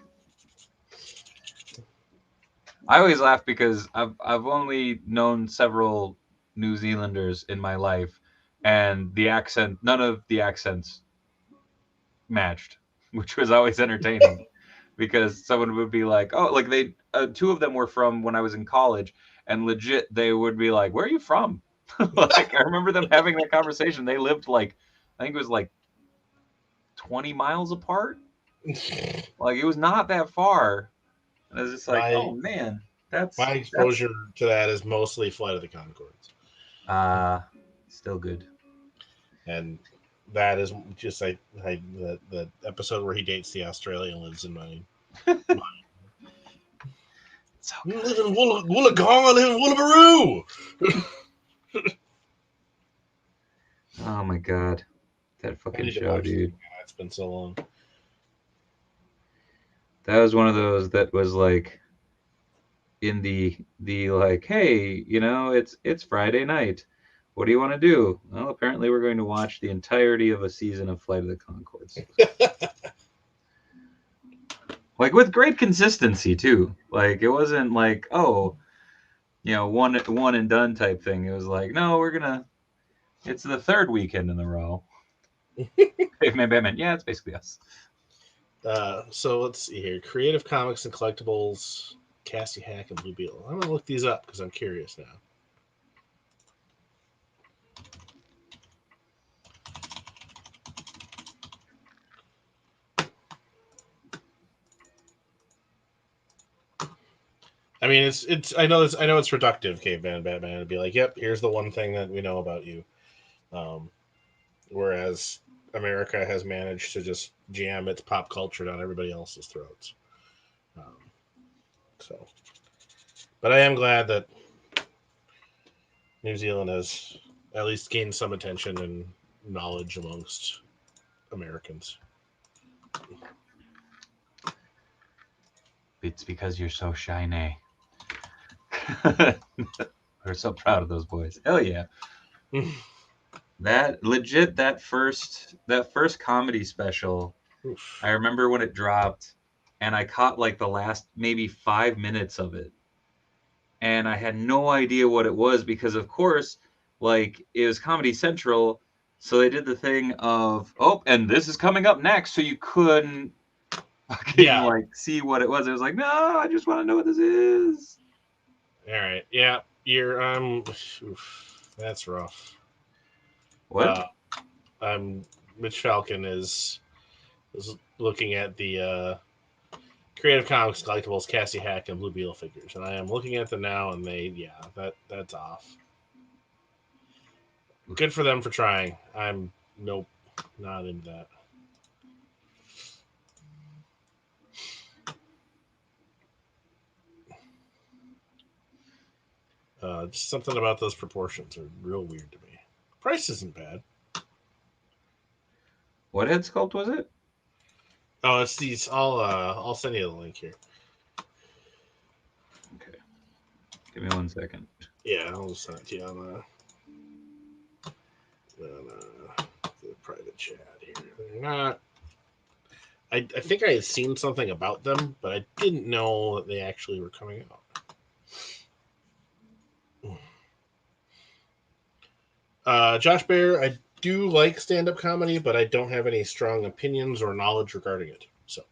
I always laugh because I've only known several New Zealanders in my life, and none of the accents matched, which was always entertaining. Because someone would be like, "Oh, like they two of them were from when I was in college, and legit they would be like, "Where are you from?" Like I remember them having that conversation. They lived like I think it was like 20 miles apart. Like it was not that far. And I was just like, my "Oh man, my that's exposure to that is mostly Flight of the Conchords, uh still good." and that is just the episode where he dates the Australian lives in my. So I live in Wollongong. I live in Woollabaroo. oh my god, that I fucking need to show, watch that. dude. It's been so long. That was one of those that was like in the like, hey, it's Friday night. What do you want to do? Well, apparently we're going to watch the entirety of a season of Flight of the Conchords. Like with great consistency too. Like it wasn't like, oh, one and done type thing. It was like, no, it's the third weekend in a row. Caveman Batman. Yeah, it's basically us. So let's see here. Creative Comics and Collectibles, Cassie Hack, and Blue Beetle. I'm gonna look these up because I'm curious now. I mean, it's. I know it's reductive, Caveman Batman, to be like, "Yep, here's the one thing that we know about you." Um, whereas America has managed to just jam its pop culture down everybody else's throats. Um, so, but I am glad that New Zealand has at least gained some attention and knowledge amongst Americans. It's because you're so shiny. We're so proud of those boys. Hell yeah. That legit that first comedy special, Oof. I remember when it dropped and I caught like the last maybe 5 minutes of it. And I had no idea what it was because of course, like it was Comedy Central, so they did the thing of, oh, and this is coming up next, so you couldn't fucking Yeah. like see what it was. It was like, no, I just want to know what this is. All right. Yeah. You're. Oof, that's rough. What? Mitch Falcon is looking at the Creative Comics collectibles, Cassie Hack, and Blue Beetle figures, and I am looking at them now, and that's off. Good for them for trying. I'm nope, not into that. Just something about those proportions are real weird to me. Price isn't bad. What head sculpt was it? Oh, it's these. I'll send you the link here. Okay. Give me 1 second. Yeah, I'll just send it to you on the private chat here. They're not. I think I had seen something about them, but I didn't know that they actually were coming out. Josh Bear, I do like stand-up comedy, but I don't have any strong opinions or knowledge regarding it. So,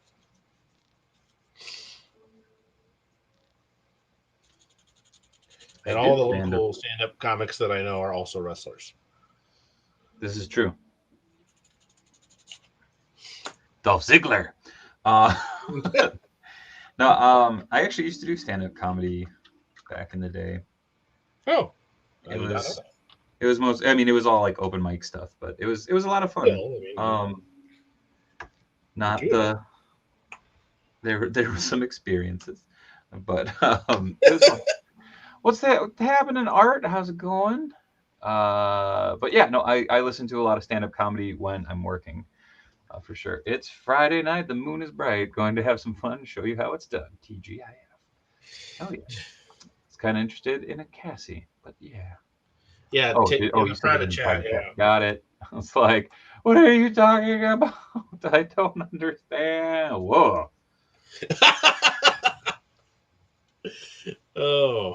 And I all did the stand up. local stand-up comics that I know are also wrestlers. This is true. Dolph Ziggler. Uh, no, I actually used to do stand-up comedy back in the day. Oh, I It did not know was that. it was most. I mean, it was all like open mic stuff, but it was a lot of fun. Still, I mean, you're Not doing it. the there were some experiences, but it was fun. What's that happening, Art? How's it going? But yeah, no, I listen to a lot of stand-up comedy when I'm working, for sure. It's Friday night, the moon is bright, going to have some fun, show you how it's done. TGIF. Oh yeah. It's kind of interested in a Cassie, but yeah. Yeah, Oh, in you the said it private in chat. private chat. Yeah. Got it. I was like, what are you talking about? I don't understand. Whoa. Oh,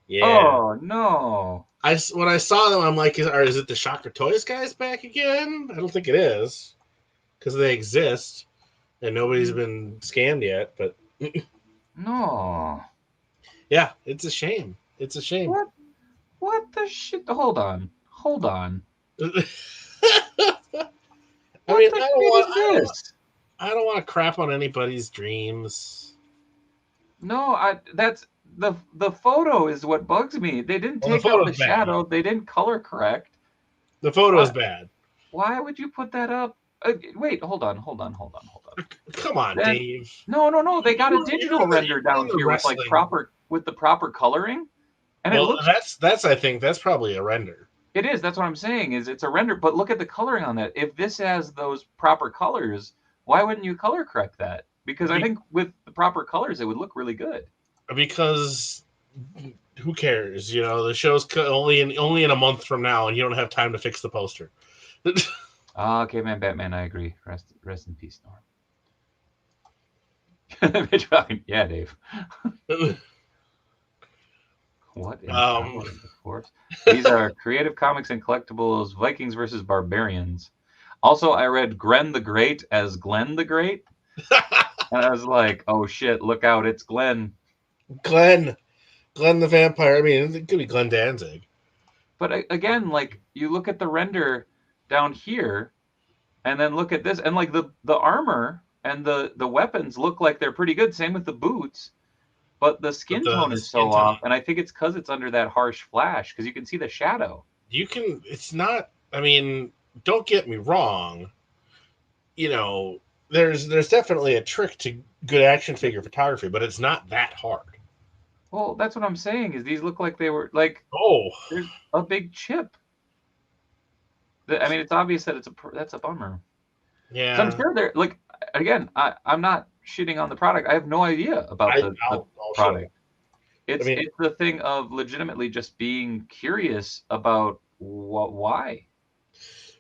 yeah. Oh no. When I saw them, I'm like, is it the Shocker Toys guys back again? I don't think it is, because they exist and nobody's been scammed yet. But No. yeah, it's a shame. It's a shame. What? What the shit? Hold on. Hold on. I What mean, the shit is this? I don't want to crap on anybody's dreams. No, that's the photo is what bugs me. They didn't Well, the take out the photo's bad. shadow. They didn't color correct. The photo is Why, bad. why would you put that up? Wait, hold on. Come on, Then Dave. no. They got a You're digital render in down the here with like wrestling. the proper coloring, and it Well, looks. that's I think that's probably a render. It is. That's what I'm saying. Is it's a render, but look at the coloring on that. If this has those proper colors, why wouldn't you color correct that? Because I think with the proper colors, it would look really good. Because who cares? You know, the show's only in a month from now, and you don't have time to fix the poster. Okay, man, Batman. I agree. Rest in peace, Norm. Yeah, Dave. What in the power of the force? These are Creative Comics and Collectibles Vikings versus Barbarians. Also, I read Gren the Great as Glenn the Great. And I was like, oh shit, look out, it's Glenn. Glenn the vampire. I mean, it could be Glenn Danzig. But again, like, you look at the render down here, and then look at this, and like the armor and the weapons look like they're pretty good. Same with the boots. But the But skin tone the is so skin tone. off, and I think it's because it's under that harsh flash, because you can see the shadow. It's not. I mean, don't get me wrong. You know, there's definitely a trick to good action figure photography, but it's not that hard. Well, that's what I'm saying. Is these look like they were like Oh, there's a big chip. I mean, it's obvious that that's a bummer. yeah. So I'm sure they're like again. I'm not shitting on the product. I have no idea about the I'll show you. product. It's the thing of legitimately just being curious about why.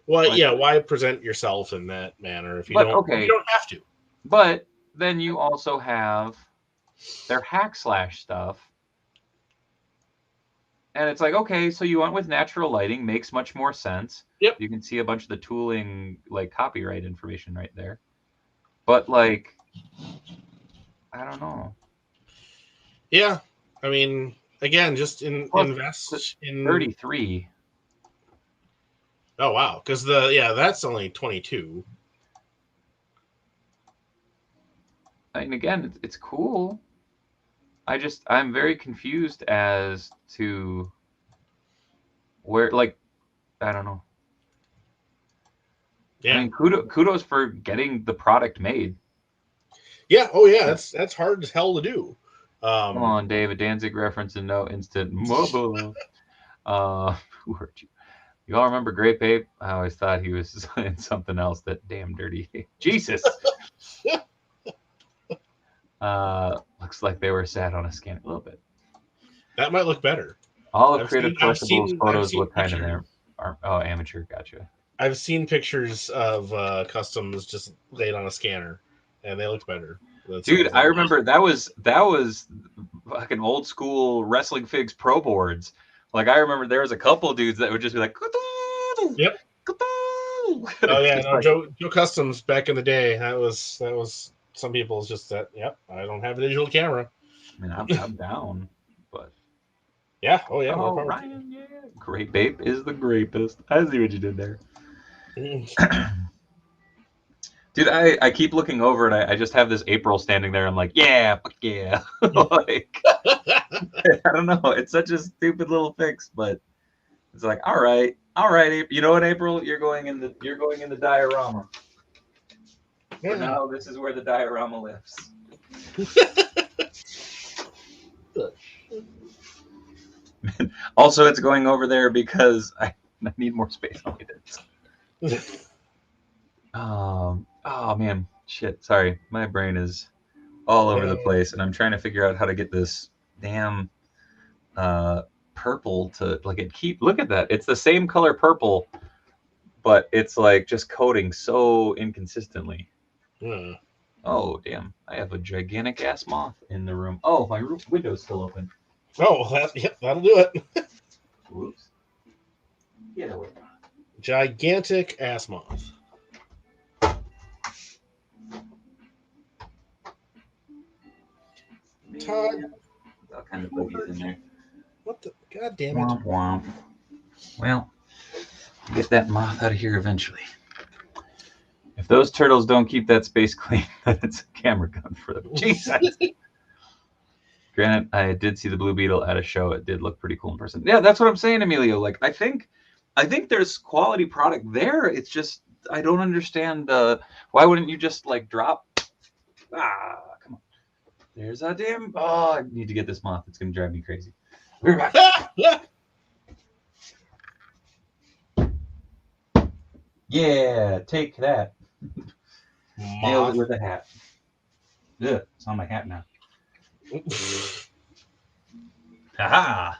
Well, Like, yeah. Why present yourself in that manner if you but don't? okay, You don't have to. but then you also have their hack slash stuff. And it's like, okay, so you went with natural lighting, makes much more sense. Yep. You can see a bunch of the tooling, like copyright information right there. But like, I don't know. Yeah, I mean, again, just Plus, invest in 33. Oh wow, because that's only 22. I mean, again, it's cool. I'm very confused as to where, like, I don't know. Yeah. I mean, kudos for getting the product made. Yeah. Oh yeah, that's hard as hell to do. Come on, David Danzig reference and no instant mobile. Who hurt you? You all remember Grape Ape? I always thought he was in something else. That damn dirty Jesus. Looks like they were sat on a scan a little bit. That might look better. All of Creative Collectibles photos look kind of pictures. there. Oh, amateur, gotcha. I've seen pictures of customs just laid on a scanner, and they look better. Dude, I remember that was fucking old school wrestling figs pro boards. Like I remember there was a couple dudes that would just be like, yep. Oh yeah, no, Joe Customs back in the day. That was some people's just that. Yep, I don't have a digital camera. I mean, I'm down, but Yeah. Oh yeah. More Oh, power to you. Ryan, yeah. Grape Ape is the grapest. I see what you did there. Dude, I keep looking over and I just have this April standing there. I'm like, yeah, fuck yeah. Like, I don't know. It's such a stupid little fix, but it's like, all right, April. You know what, April? You're going in the diorama. For now, this is where the diorama lives. Also, it's going over there because I need more space on my desk. Oh man, shit. Sorry, my brain is all over the place, and I'm trying to figure out how to get this damn purple to like it keep. Look at that. It's the same color purple, but it's like just coating so inconsistently. Oh damn! I have a gigantic ass moth in the room. Oh, my window's still open. Oh, that'll do it. Whoops. Get away. Gigantic ass moth. Todd. All kind of boogies in there. What the? God damn it. Womp womp. Well, get that moth out of here eventually. If those turtles don't keep that space clean, then it's a camera gun for them. Jesus. Granted, I did see the blue beetle at a show. It did look pretty cool in person. Yeah, that's what I'm saying, Emilio. Like, I think there's quality product there. It's just I don't understand. Why wouldn't you just like drop? Ah, come on. There's a damn. Oh, I need to get this moth. It's gonna drive me crazy. We're back. Yeah, take that. Nailed it with a hat. Ugh, it's on my hat now. Haha.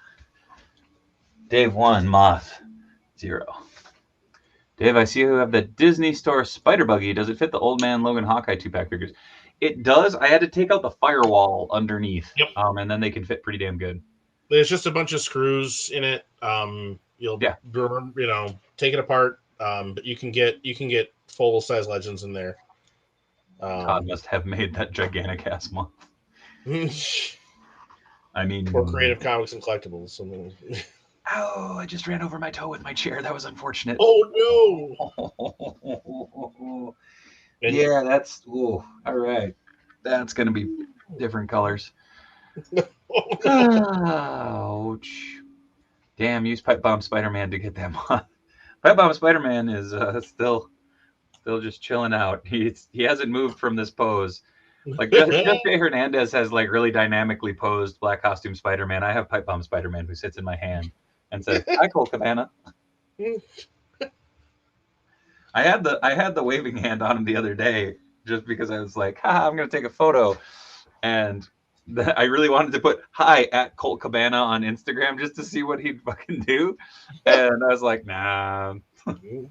Dave 1, Moth 0. Dave, I see you have the Disney Store Spider Buggy. Does it fit the Old Man Logan Hawkeye 2-pack figures? It does. I had to take out the firewall underneath. Yep. And then they can fit pretty damn good. There's just a bunch of screws in it. You'll take it apart. But you can get full size legends in there. Todd must have made that gigantic ass moth. I mean, or Creative Comics and Collectibles. Oh, I just ran over my toe with my chair. That was unfortunate. Oh no! Yeah, that's all right. That's gonna be different colors. Ouch! Damn, use Pipe Bomb Spider-Man to get that moth. Pipe Bomb Spider-Man is still just chilling out. He hasn't moved from this pose. Like Jeff J. Hernandez has like really dynamically posed Black Costume Spider-Man. I have Pipe Bomb Spider-Man who sits in my hand and says, "Hi, Colt Cabana." I had the waving hand on him the other day just because I was like, "Ha, I'm gonna take a photo," and I really wanted to put "Hi" at Colt Cabana on Instagram just to see what he'd fucking do, and I was like, "Nah."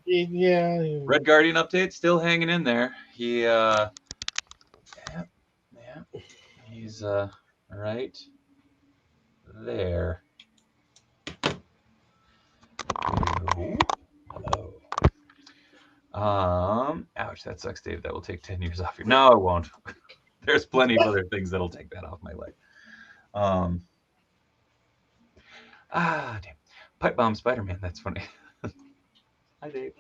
Yeah. Red Guardian update still hanging in there. He he's right there. Hello. Ouch, that sucks, Dave. That will take 10 years off your. No, it won't. There's plenty of other things that'll take that off my leg. Damn. Pipe Bomb Spider-Man. That's funny. Hi, Dave.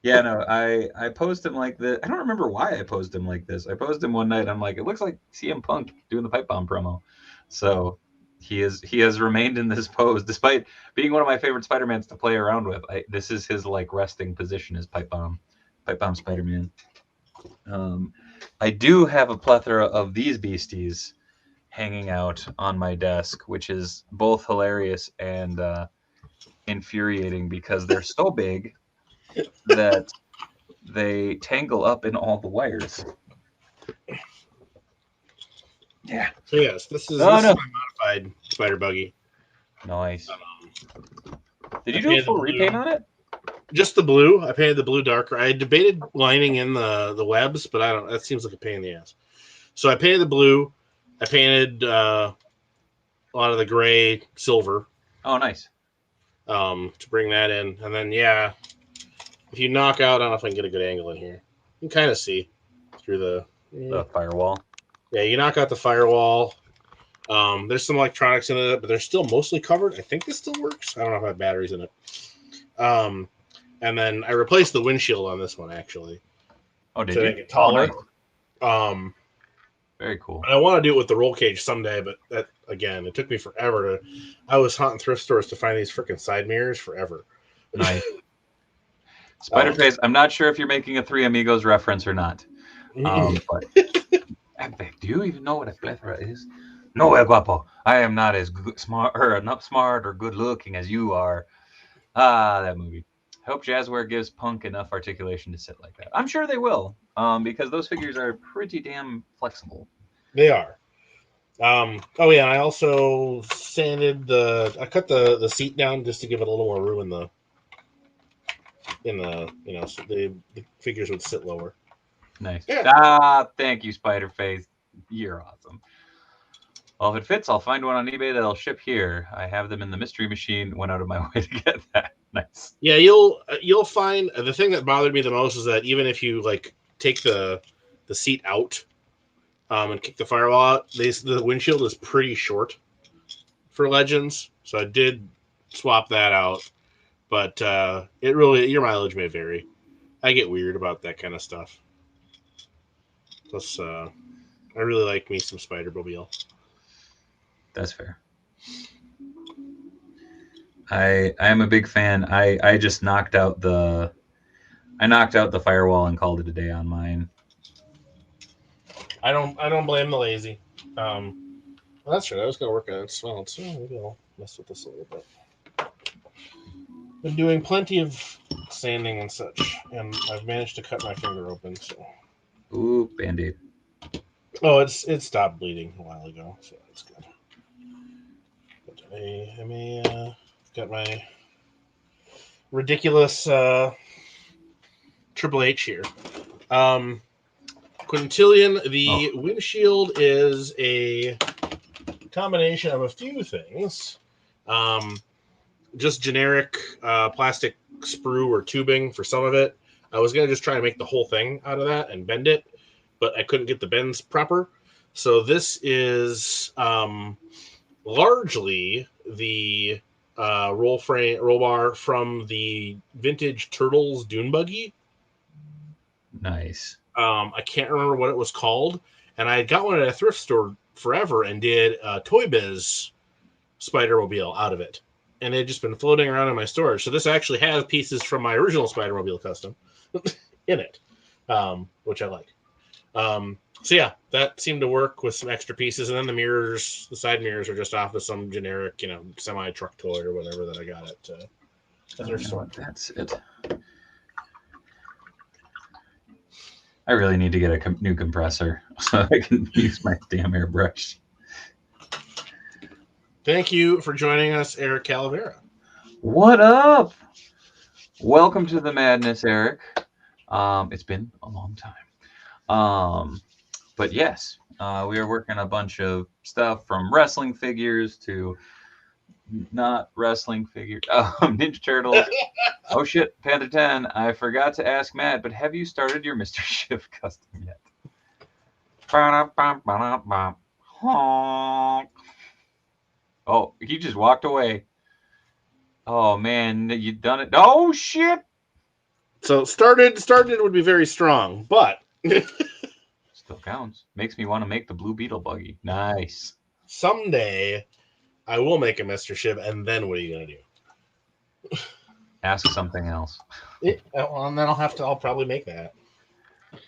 Yeah, no, I posed him like this. I don't remember why I posed him like this. I posed him one night. I'm like, it looks like CM Punk doing the Pipe Bomb promo. So he has remained in this pose despite being one of my favorite Spider-Mans to play around with. This is his like resting position is Pipe Bomb Spider-Man. I do have a plethora of these beasties hanging out on my desk, which is both hilarious and infuriating because they're so big that they tangle up in all the wires. Yeah. So yes, this is my modified Spider Buggy. Nice. Did you do a full repaint on it? Just the blue. I painted the blue darker. I debated lining in the webs, but I don't. That seems like a pain in the ass. So I painted the blue. I painted a lot of the gray silver. Oh, nice. To bring that in, and then if you knock out, I don't know if I can get a good angle in here. You can kind of see through the firewall. Yeah, you knock out the firewall. There's some electronics in it, but they're still mostly covered. I think this still works. I don't know if I have batteries in it. And then I replaced the windshield on this one actually did to you? make it taller. Nice. Very cool. I want to do it with the roll cage someday, but that again, it took me forever to. I was hunting thrift stores to find these freaking side mirrors forever. Nice. Spiderface, I'm not sure if you're making a Three Amigos reference or not. But do you even know what a plethora is? No, El Guapo. I am not as smart or good looking as you are. That movie. I hope Jazzware gives Punk enough articulation to sit like that. I'm sure they will, because those figures are pretty damn flexible. They are. Oh yeah, I also sanded I cut the seat down just to give it a little more room so the figures would sit lower. Nice. Yeah. Thank you, Spiderface. You're awesome. Well, if it fits, I'll find one on eBay that'll ship here. I have them in the mystery machine. Went out of my way to get that. Nice. Yeah, you'll find the thing that bothered me the most is that even if you like take the seat out and kick the firewall out, the windshield is pretty short for Legends. So I did swap that out, but your mileage may vary. I get weird about that kind of stuff. Plus, I really like me some Spider-Mobile. That's fair. I am a big fan. I just knocked out the firewall and called it a day on mine. I don't blame the lazy. Well, that's right. I was gonna work on it. So maybe I'll mess with this a little bit. Been doing plenty of sanding and such, and I've managed to cut my finger open. So, ooh, Band-Aid. Oh, it stopped bleeding a while ago, so that's good. But I got my ridiculous Triple H here. Quintillion, the windshield is a combination of a few things. Just generic plastic sprue or tubing for some of it. I was going to just try to make the whole thing out of that and bend it, but I couldn't get the bends proper. So this is largely the roll bar from the vintage Turtles Dune Buggy. Nice. I can't remember what it was called, and I got one at a thrift store forever and did a Toy Biz Spider-Mobile out of it, and it had just been floating around in my storage. So this actually has pieces from my original Spider-Mobile custom in it, which I like. So yeah, that seemed to work with some extra pieces, and then the side mirrors are just off of some generic, semi-truck toy or whatever that I got at their store. That's it. I really need to get a new compressor so I can use my damn airbrush. Thank you for joining us, Eric Calavera. What up? Welcome to the madness, Eric. It's been a long time. But yes, we are working a bunch of stuff from wrestling figures to not wrestling figures. Ninja Turtles. Oh shit, Panda 10. I forgot to ask Matt, but have you started your Mr. Schiff custom yet? Oh, he just walked away. Oh man, you done it. Oh shit. So started would be very strong, but still counts. Makes me want to make the Blue Beetle buggy. Nice. Someday I will make a Mr. Shiv, and then what are you gonna do? Ask something else. Well, and then I'll probably make that.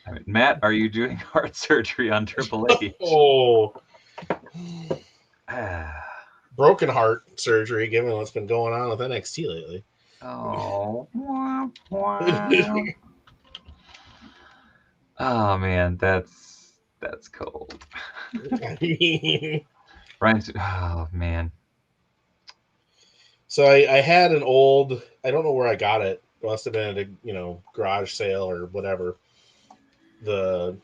I mean, Matt, are you doing heart surgery on Triple H? Oh. Broken heart surgery, given what's been going on with NXT lately. Oh. Oh man, that's cold. Ryan's, oh man. So I had an old, I don't know where I got it. It must have been at a garage sale or whatever. The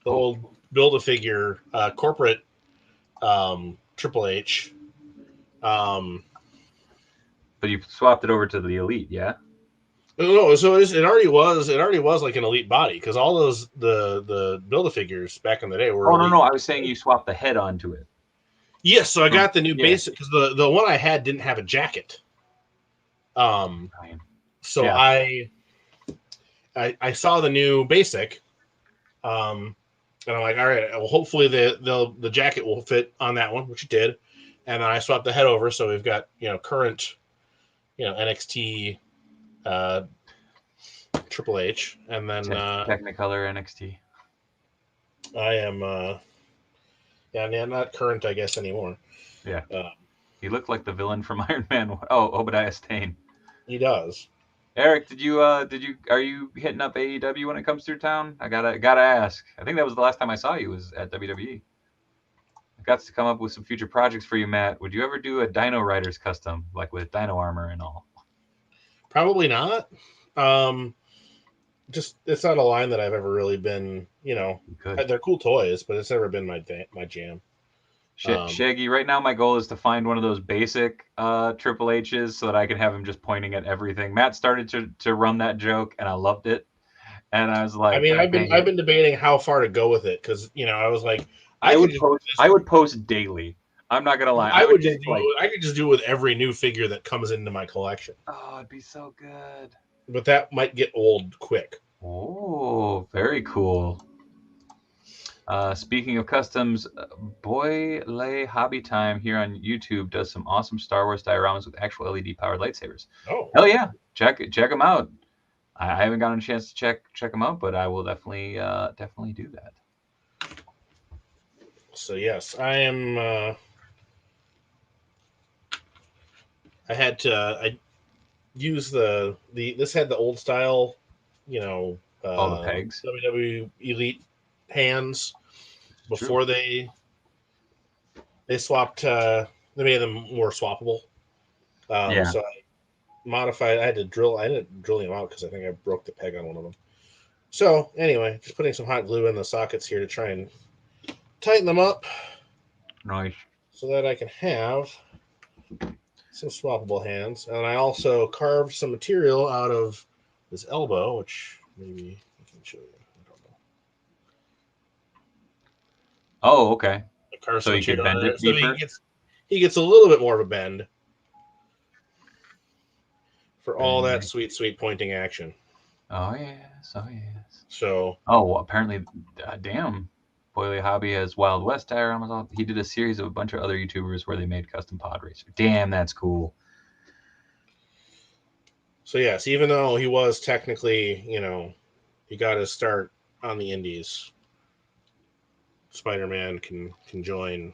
old Build-A-Figure corporate Triple H. But you swapped it over to the Elite, yeah? No, so it already was like an Elite body, because all those the Build-A-Figures back in the day were. Oh no, I was saying you swapped the head onto it. Yes, so I got the new Yeah. basic because the one I had didn't have a jacket. Ryan. So Yeah. I saw the new basic, and I'm like, all right, well, hopefully the jacket will fit on that one, which it did, and then I swapped the head over, so we've got current NXT Triple H, and then Technicolor NXT. I am not current, I guess, anymore. Yeah. He looked like the villain from Iron Man. Oh, Obadiah Stane. He does. Eric, are you hitting up AEW when it comes through town? I gotta ask. I think that was the last time I saw you was at WWE. I got to come up with some future projects for you, Matt. Would you ever do a Dino Riders custom, like with Dino armor and all? Probably not. Just it's not a line that I've ever really been. You could. They're cool toys, but it's never been my jam. Shaggy, right now my goal is to find one of those basic Triple H's so that I can have him just pointing at everything. Matt started to run that joke, and I loved it. And I was like, I mean, I've been debating how far to go with it because I was like, I would post daily. I'm not gonna lie. I could just do it with every new figure that comes into my collection. Oh, it'd be so good. But that might get old quick. Oh, very cool. Speaking of customs, Boy Lay Hobby Time here on YouTube does some awesome Star Wars dioramas with actual LED powered lightsabers. Oh, hell yeah! Check them out. I haven't gotten a chance to check them out, but I will definitely do that. So yes, I am. I used this had the old style, all the pegs. WWE Elite hands before they swapped. They made them more swappable. So I modified. I didn't drill them out because I think I broke the peg on one of them. So anyway, just putting some hot glue in the sockets here to try and tighten them up. Nice. So that I can have some swappable hands. And I also carved some material out of this elbow, which maybe I can show you. I don't know. Oh, okay. So you can bend it deeper? He gets a little bit more of a bend for all that sweet, sweet pointing action. Oh, yes. Oh, yes. So. Oh, well, apparently, damn. Boily Hobby has Wild West dioramas. He did a series of a bunch of other YouTubers where they made custom pod racers. Damn, that's cool. So yes, even though he was technically, he got his start on the indies, Spider-Man can join.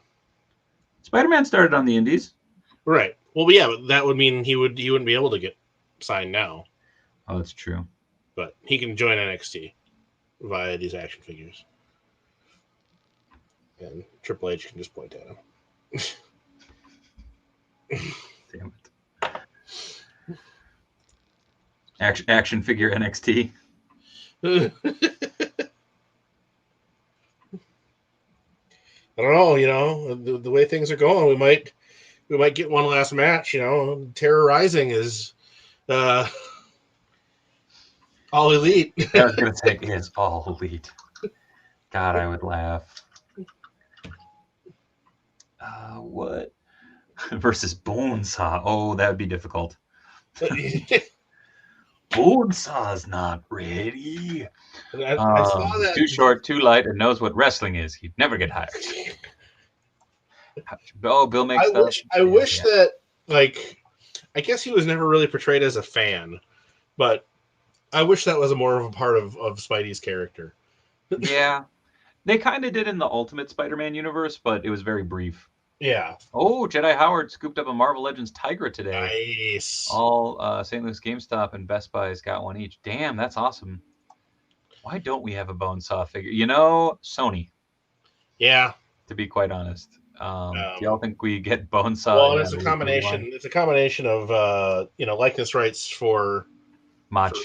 Spider-Man started on the indies, right? Well, yeah, but that would mean he wouldn't be able to get signed now. Oh, that's true. But he can join NXT via these action figures. And Triple H can just point at him. Damn it. Action figure NXT. I don't know. The way things are going, we might get one last match. Terrorizing is all elite. I was gonna say is all elite. God, I would laugh. What? Versus Bonesaw. Oh, that would be difficult. Bonesaw's not ready. I saw that. Too short, too light, and knows what wrestling is. He'd never get hired. Oh, Bill makes stuff. I wish that, I guess he was never really portrayed as a fan, but I wish that was more of a part of Spidey's character. Yeah. They kind of did in the Ultimate Spider-Man universe, but it was very brief. Yeah. Oh, Jedi Howard scooped up a Marvel Legends Tigra today. Nice. All St. Louis GameStop and Best Buy's got one each. Damn, that's awesome. Why don't we have a Bonesaw figure? Sony. Yeah. To be quite honest. Do y'all think we get Bonesaw? Well, it's a combination. It's a combination of likeness rights for Mach,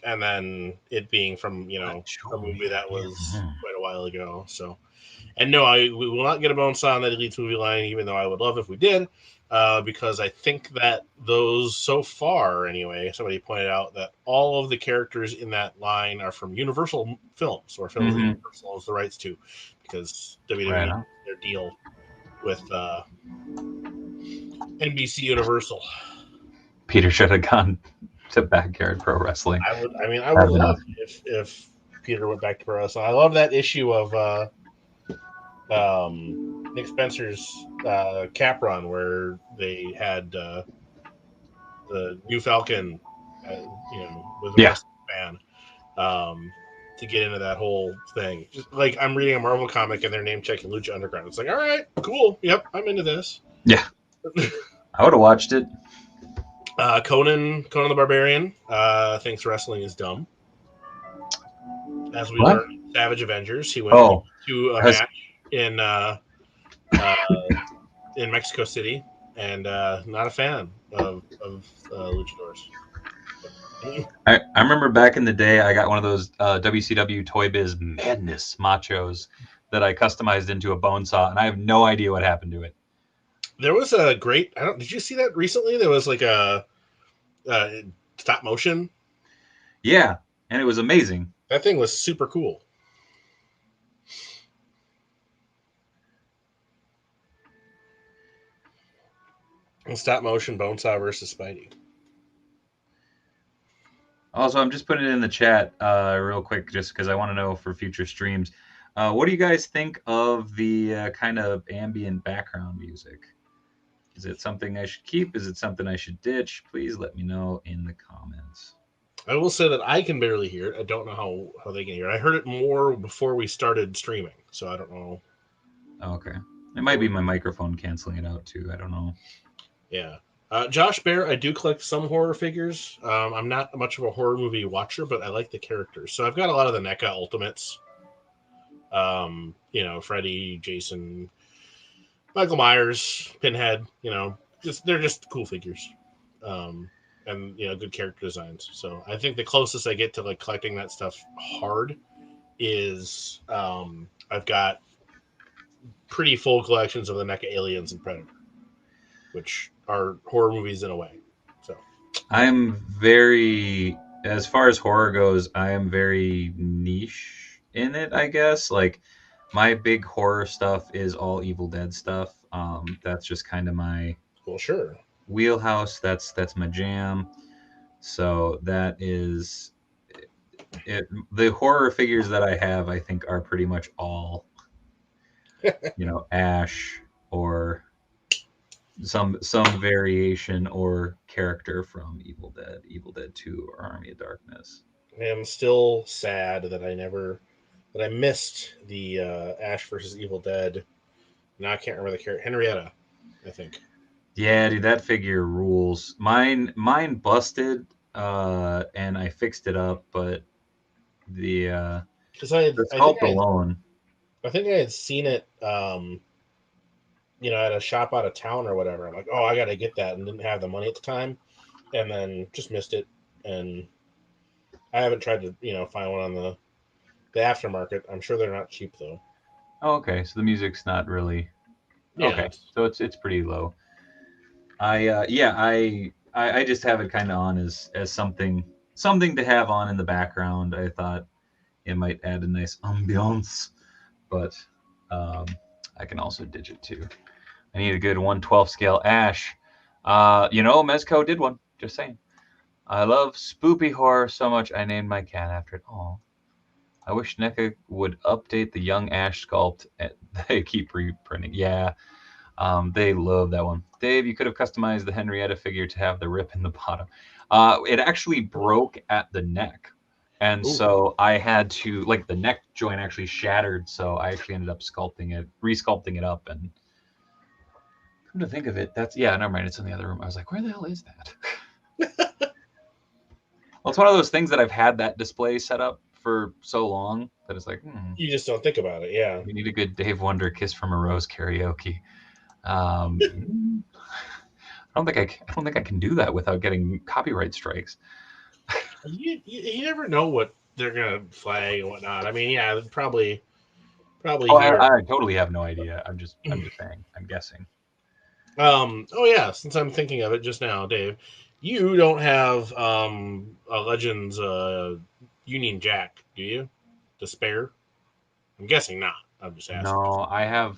and then it being from a movie that was quite a while ago. So, and no, we will not get a Bonesaw on that Elite movie line, even though I would love if we did, because I think that those so far, anyway, somebody pointed out that all of the characters in that line are from Universal films or films that Universal owns the rights to, because WWE their deal with NBC Universal. Peter should have gone to Backyard Pro Wrestling. I would love if Peter went back to pro wrestling. I love that issue of Nick Spencer's Cap Run where they had the new Falcon, was a wrestling fan, to get into that whole thing. Just like I'm reading a Marvel comic and they're name checking Lucha Underground. It's like, all right, cool, yep, I'm into this. Yeah, I would have watched it. Conan the Barbarian thinks wrestling is dumb. As we learned in Savage Avengers, he went to a match in Mexico City, and not a fan of luchadors. I remember back in the day, I got one of those WCW Toy Biz Madness machos that I customized into a bone saw, and I have no idea what happened to it. There was a great. Did you see that recently? There was like a stop motion. Yeah, and it was amazing. That thing was super cool. And stop motion bone saw versus Spidey. Also, I'm just putting it in the chat real quick just because I want to know for future streams. What do you guys think of the kind of ambient background music? Is it something I should keep? Is it something I should ditch? Please let me know in the comments. I will say that I can barely hear it. I don't know how they can hear it. I heard it more before we started streaming, so I don't know. Okay. It might be my microphone canceling it out too. I don't know. Yeah. Josh Bear, I do collect some horror figures. I'm not much of a horror movie watcher, but I like the characters. So I've got a lot of the NECA Ultimates. Freddy, Jason, Michael Myers, Pinhead, they're just cool figures. And good character designs. So I think the closest I get to like collecting that stuff hard is I've got pretty full collections of the NECA Aliens and Predator, which are horror movies in a way. So I'm very, as far as horror goes, I am very niche in it, I guess. Like my big horror stuff is all Evil Dead stuff. That's just kind of my wheelhouse. That's my jam. So that is it. The horror figures that I have, I think, are pretty much all, Ash or some variation or character from Evil Dead 2 or Army of Darkness. I am still sad that I missed the Ash versus Evil Dead. Now I can't remember the character. Henrietta, I think. Yeah, dude, that figure rules. Mine busted, and I fixed it up, but the sculpt alone. I think I had seen it, at a shop out of town or whatever. I'm like, oh, I got to get that, and didn't have the money at the time, and then just missed it. And I haven't tried to, find one on the aftermarket. I'm sure they're not cheap though. Oh, okay. So the music's not really. Yeah. Okay, so it's pretty low. I just have it kind of on as something to have on in the background. I thought it might add a nice ambiance, but I can also ditch it too. I need a good 1/12 scale Ash. Mezco did one. Just saying. I love spoopy horror so much I named my cat after it. Oh, I wish NECA would update the young Ash sculpt. They keep reprinting. Yeah. They love that one. Dave, you could have customized the Henrietta figure to have the rip in the bottom. It actually broke at the neck. And so I had to, the neck joint actually shattered. So I actually ended up resculpting it up. And come to think of it, never mind. It's in the other room. I was like, where the hell is that? Well, it's one of those things that I've had that display set up for so long that it's like, you just don't think about it. Yeah. You need a good Dave Wonder Kiss from a Rose karaoke. I don't think I can do that without getting copyright strikes. You never know what they're gonna flag and whatnot. I mean, yeah, probably. Oh, I totally have no idea. I'm just saying. I'm guessing. Since I'm thinking of it just now, Dave, you don't have a Legends Union Jack, do you? To spare? I'm guessing not. I'm just asking. No, I have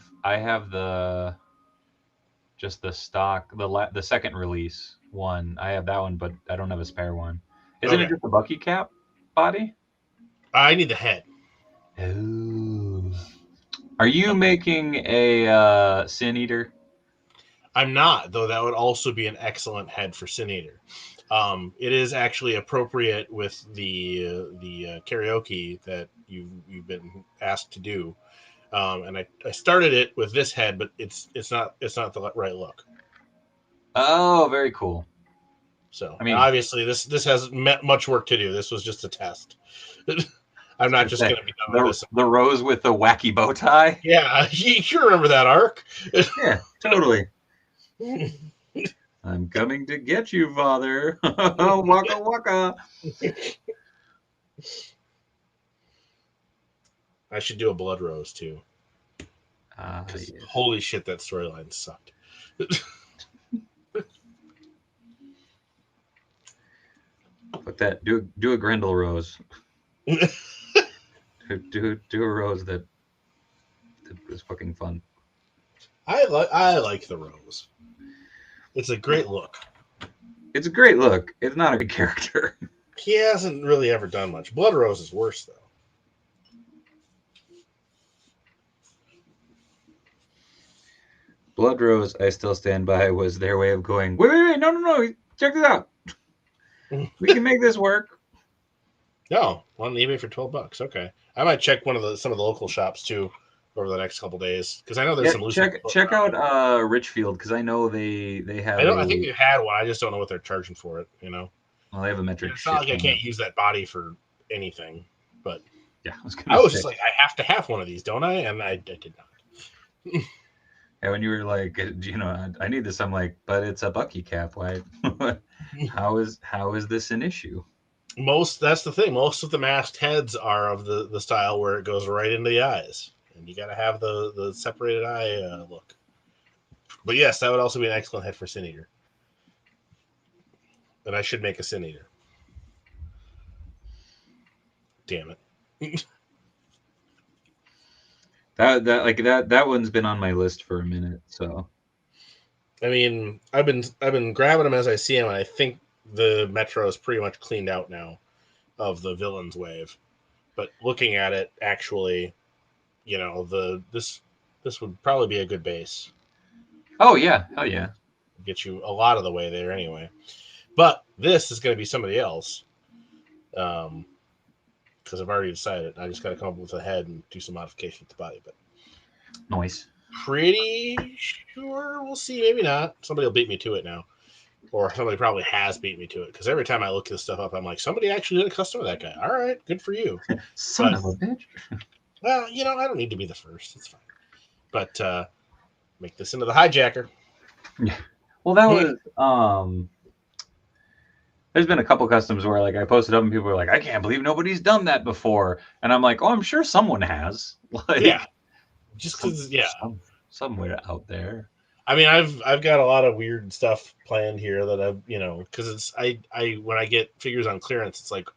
the just the stock, the second release one. I have that one, but I don't have a spare one. Isn't it Okay. just a Bucky cap body? I need the head. Oh. Are you making a Sin Eater? I'm not, though that would also be an excellent head for Sin Eater. It is actually appropriate with the karaoke that you've been asked to do. And I started it with this head, but it's not the right look. Oh, very cool. So, I and mean, obviously this has much work to do. This was just a test. I'm not just going to be done with this. the rose with the wacky bow tie. Yeah, you remember that arc? Yeah, totally. I'm coming to get you, father. Waka waka. I should do a blood rose too. Yes. Holy shit, that storyline sucked. Put that. Do a Grendel rose. do a rose that was fucking fun. I like the rose. It's a great look. It's a great look. It's not a good character. He hasn't really ever done much. Blood Rose is worse though. Blood Rose, I still stand by, was their way of going, wait, no, check this out. We can make this work. No, on eBay for $12. Okay, I might check some of the local shops too over the next couple days because I know there's some loose. Check out Richfield because I know they have. I think they had one. I just don't know what they're charging for it. You know, well, they have a metric. It's not like I can't use that body for anything, but yeah, I was just like, I have to have one of these, don't I? And I did not. And when you were like, I need this, I'm like, but it's a Bucky cap. Why? how is this an issue? That's the thing. Most of the masked heads are of the style where it goes right into the eyes, and you got to have the separated eye look. But yes, that would also be an excellent head for Sin Eater. And I should make a Sin Eater. Damn it. that one's been on my list for a minute. So, I mean, I've been grabbing them as I see them, and I think the Metro is pretty much cleaned out now of the villains wave. But looking at it, actually, this would probably be a good base. Oh yeah, hell yeah, get you a lot of the way there anyway. But this is going to be somebody else, because I've already decided. I just got to come up with a head and do some modification with the body. But nice. Pretty sure we'll see. Maybe not. Somebody will beat me to it now. Or somebody probably has beat me to it. Because every time I look this stuff up, I'm like, somebody actually did a custom of that guy. All right, good for you. Son of a bitch. Well, I don't need to be the first. It's fine. But make this into the hijacker. Yeah. Well, that was there's been a couple customs where like I posted up and people were like, I can't believe nobody's done that before. And I'm like, oh, I'm sure someone has. Like, yeah. Just because, somewhere out there. I mean, I've got a lot of weird stuff planned here that I've, because it's I when I get figures on clearance, it's like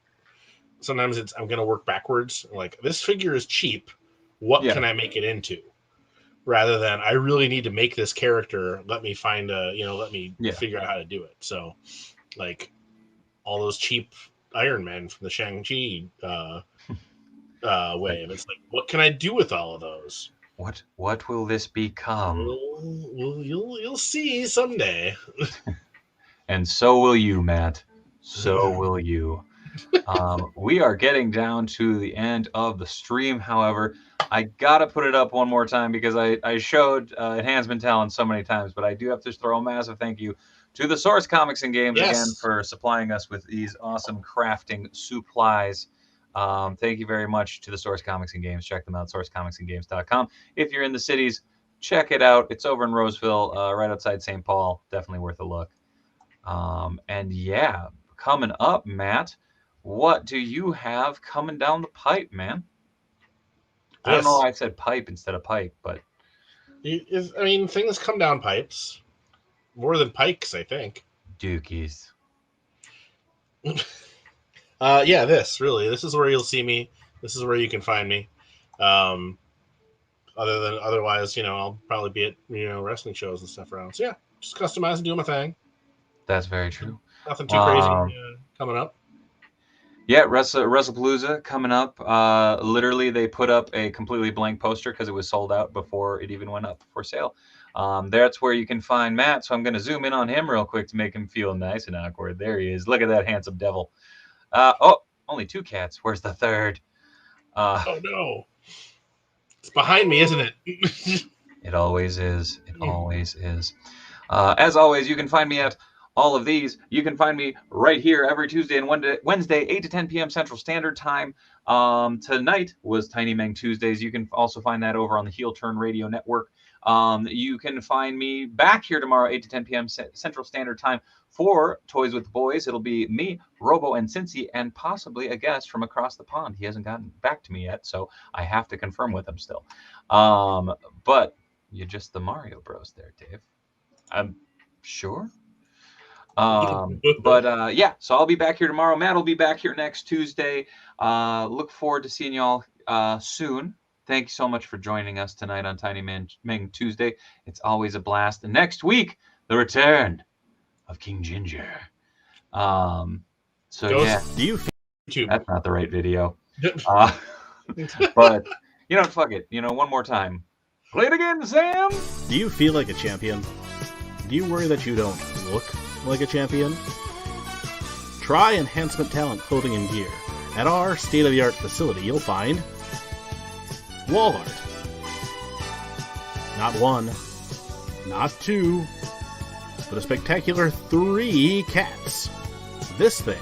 sometimes I'm gonna work backwards. Like, this figure is cheap. What can I make it into? Rather than, I really need to make this character. Let me find let me figure out how to do it. So, like, all those cheap Iron Men from the Shang-Chi wave. It's like, what can I do with all of those? What will this become? You'll see someday. And so will you, Matt. So will you. We are getting down to the end of the stream. However, I gotta put it up one more time because I showed enhancement talent so many times, but I do have to throw a massive thank you to the Source Comics and Games again for supplying us with these awesome crafting supplies. Thank you very much to the Source Comics and Games. Check them out, sourcecomicsangames.com. If you're in the cities, check it out. It's over in Roseville, right outside St. Paul. Definitely worth a look. And yeah, coming up, Matt, what do you have coming down the pipe, man? I don't know why I said pipe instead of pipe, but things come down pipes. More than pikes, I think. Dookies. This is where you'll see me. This is where you can find me. Otherwise, I'll probably be at wrestling shows and stuff around. So yeah, just customize and do my thing. That's very true. Nothing too crazy coming up. Yeah, WrestlePalooza coming up. Literally, they put up a completely blank poster because it was sold out before it even went up for sale. That's where you can find Matt. So I'm going to zoom in on him real quick to make him feel nice and awkward. There he is. Look at that handsome devil. Only 2 cats. Where's the third? Oh no, it's behind me, isn't it? It always is. It always is. As always, you can find me at all of these. You can find me right here every Tuesday and Wednesday, 8 to 10 p.m. Central Standard Time. Tonight was Tiny Meng Tuesdays. You can also find that over on the Heel Turn Radio Network. You can find me back here tomorrow, 8 to 10 p.m. Central Standard Time for Toys with the Boys. It'll be me, Robo, and Cincy, and possibly a guest from across the pond. He hasn't gotten back to me yet, so I have to confirm with him still. But you're just the Mario Bros there, Dave. I'm sure. Yeah, so I'll be back here tomorrow. Matt will be back here next Tuesday. Look forward to seeing y'all soon. Thank you so much for joining us tonight on Tiny Meng Tuesday. It's always a blast. And next week, the return of King Ginger. Do you YouTube. That's not the right video. But fuck it. One more time. Play it again, Sam. Do you feel like a champion? Do you worry that you don't look like a champion? Try Enhancement Talent Clothing and Gear. At our state-of-the-art facility, you'll find wall art. Not 1, not 2, but a spectacular 3 cats. This thing.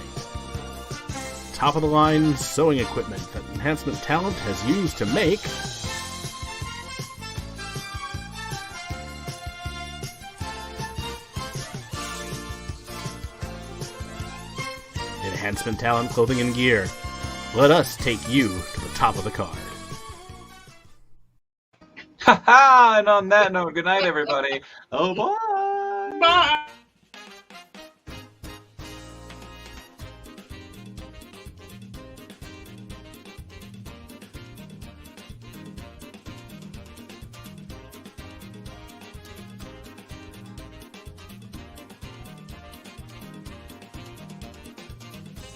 Top-of-the-line sewing equipment that Enhancement Talent has used to make Enhancement Talent Clothing and Gear. Let us take you to the top of the card. Ha ha! And on that note, good night, everybody. Oh, bye! Bye!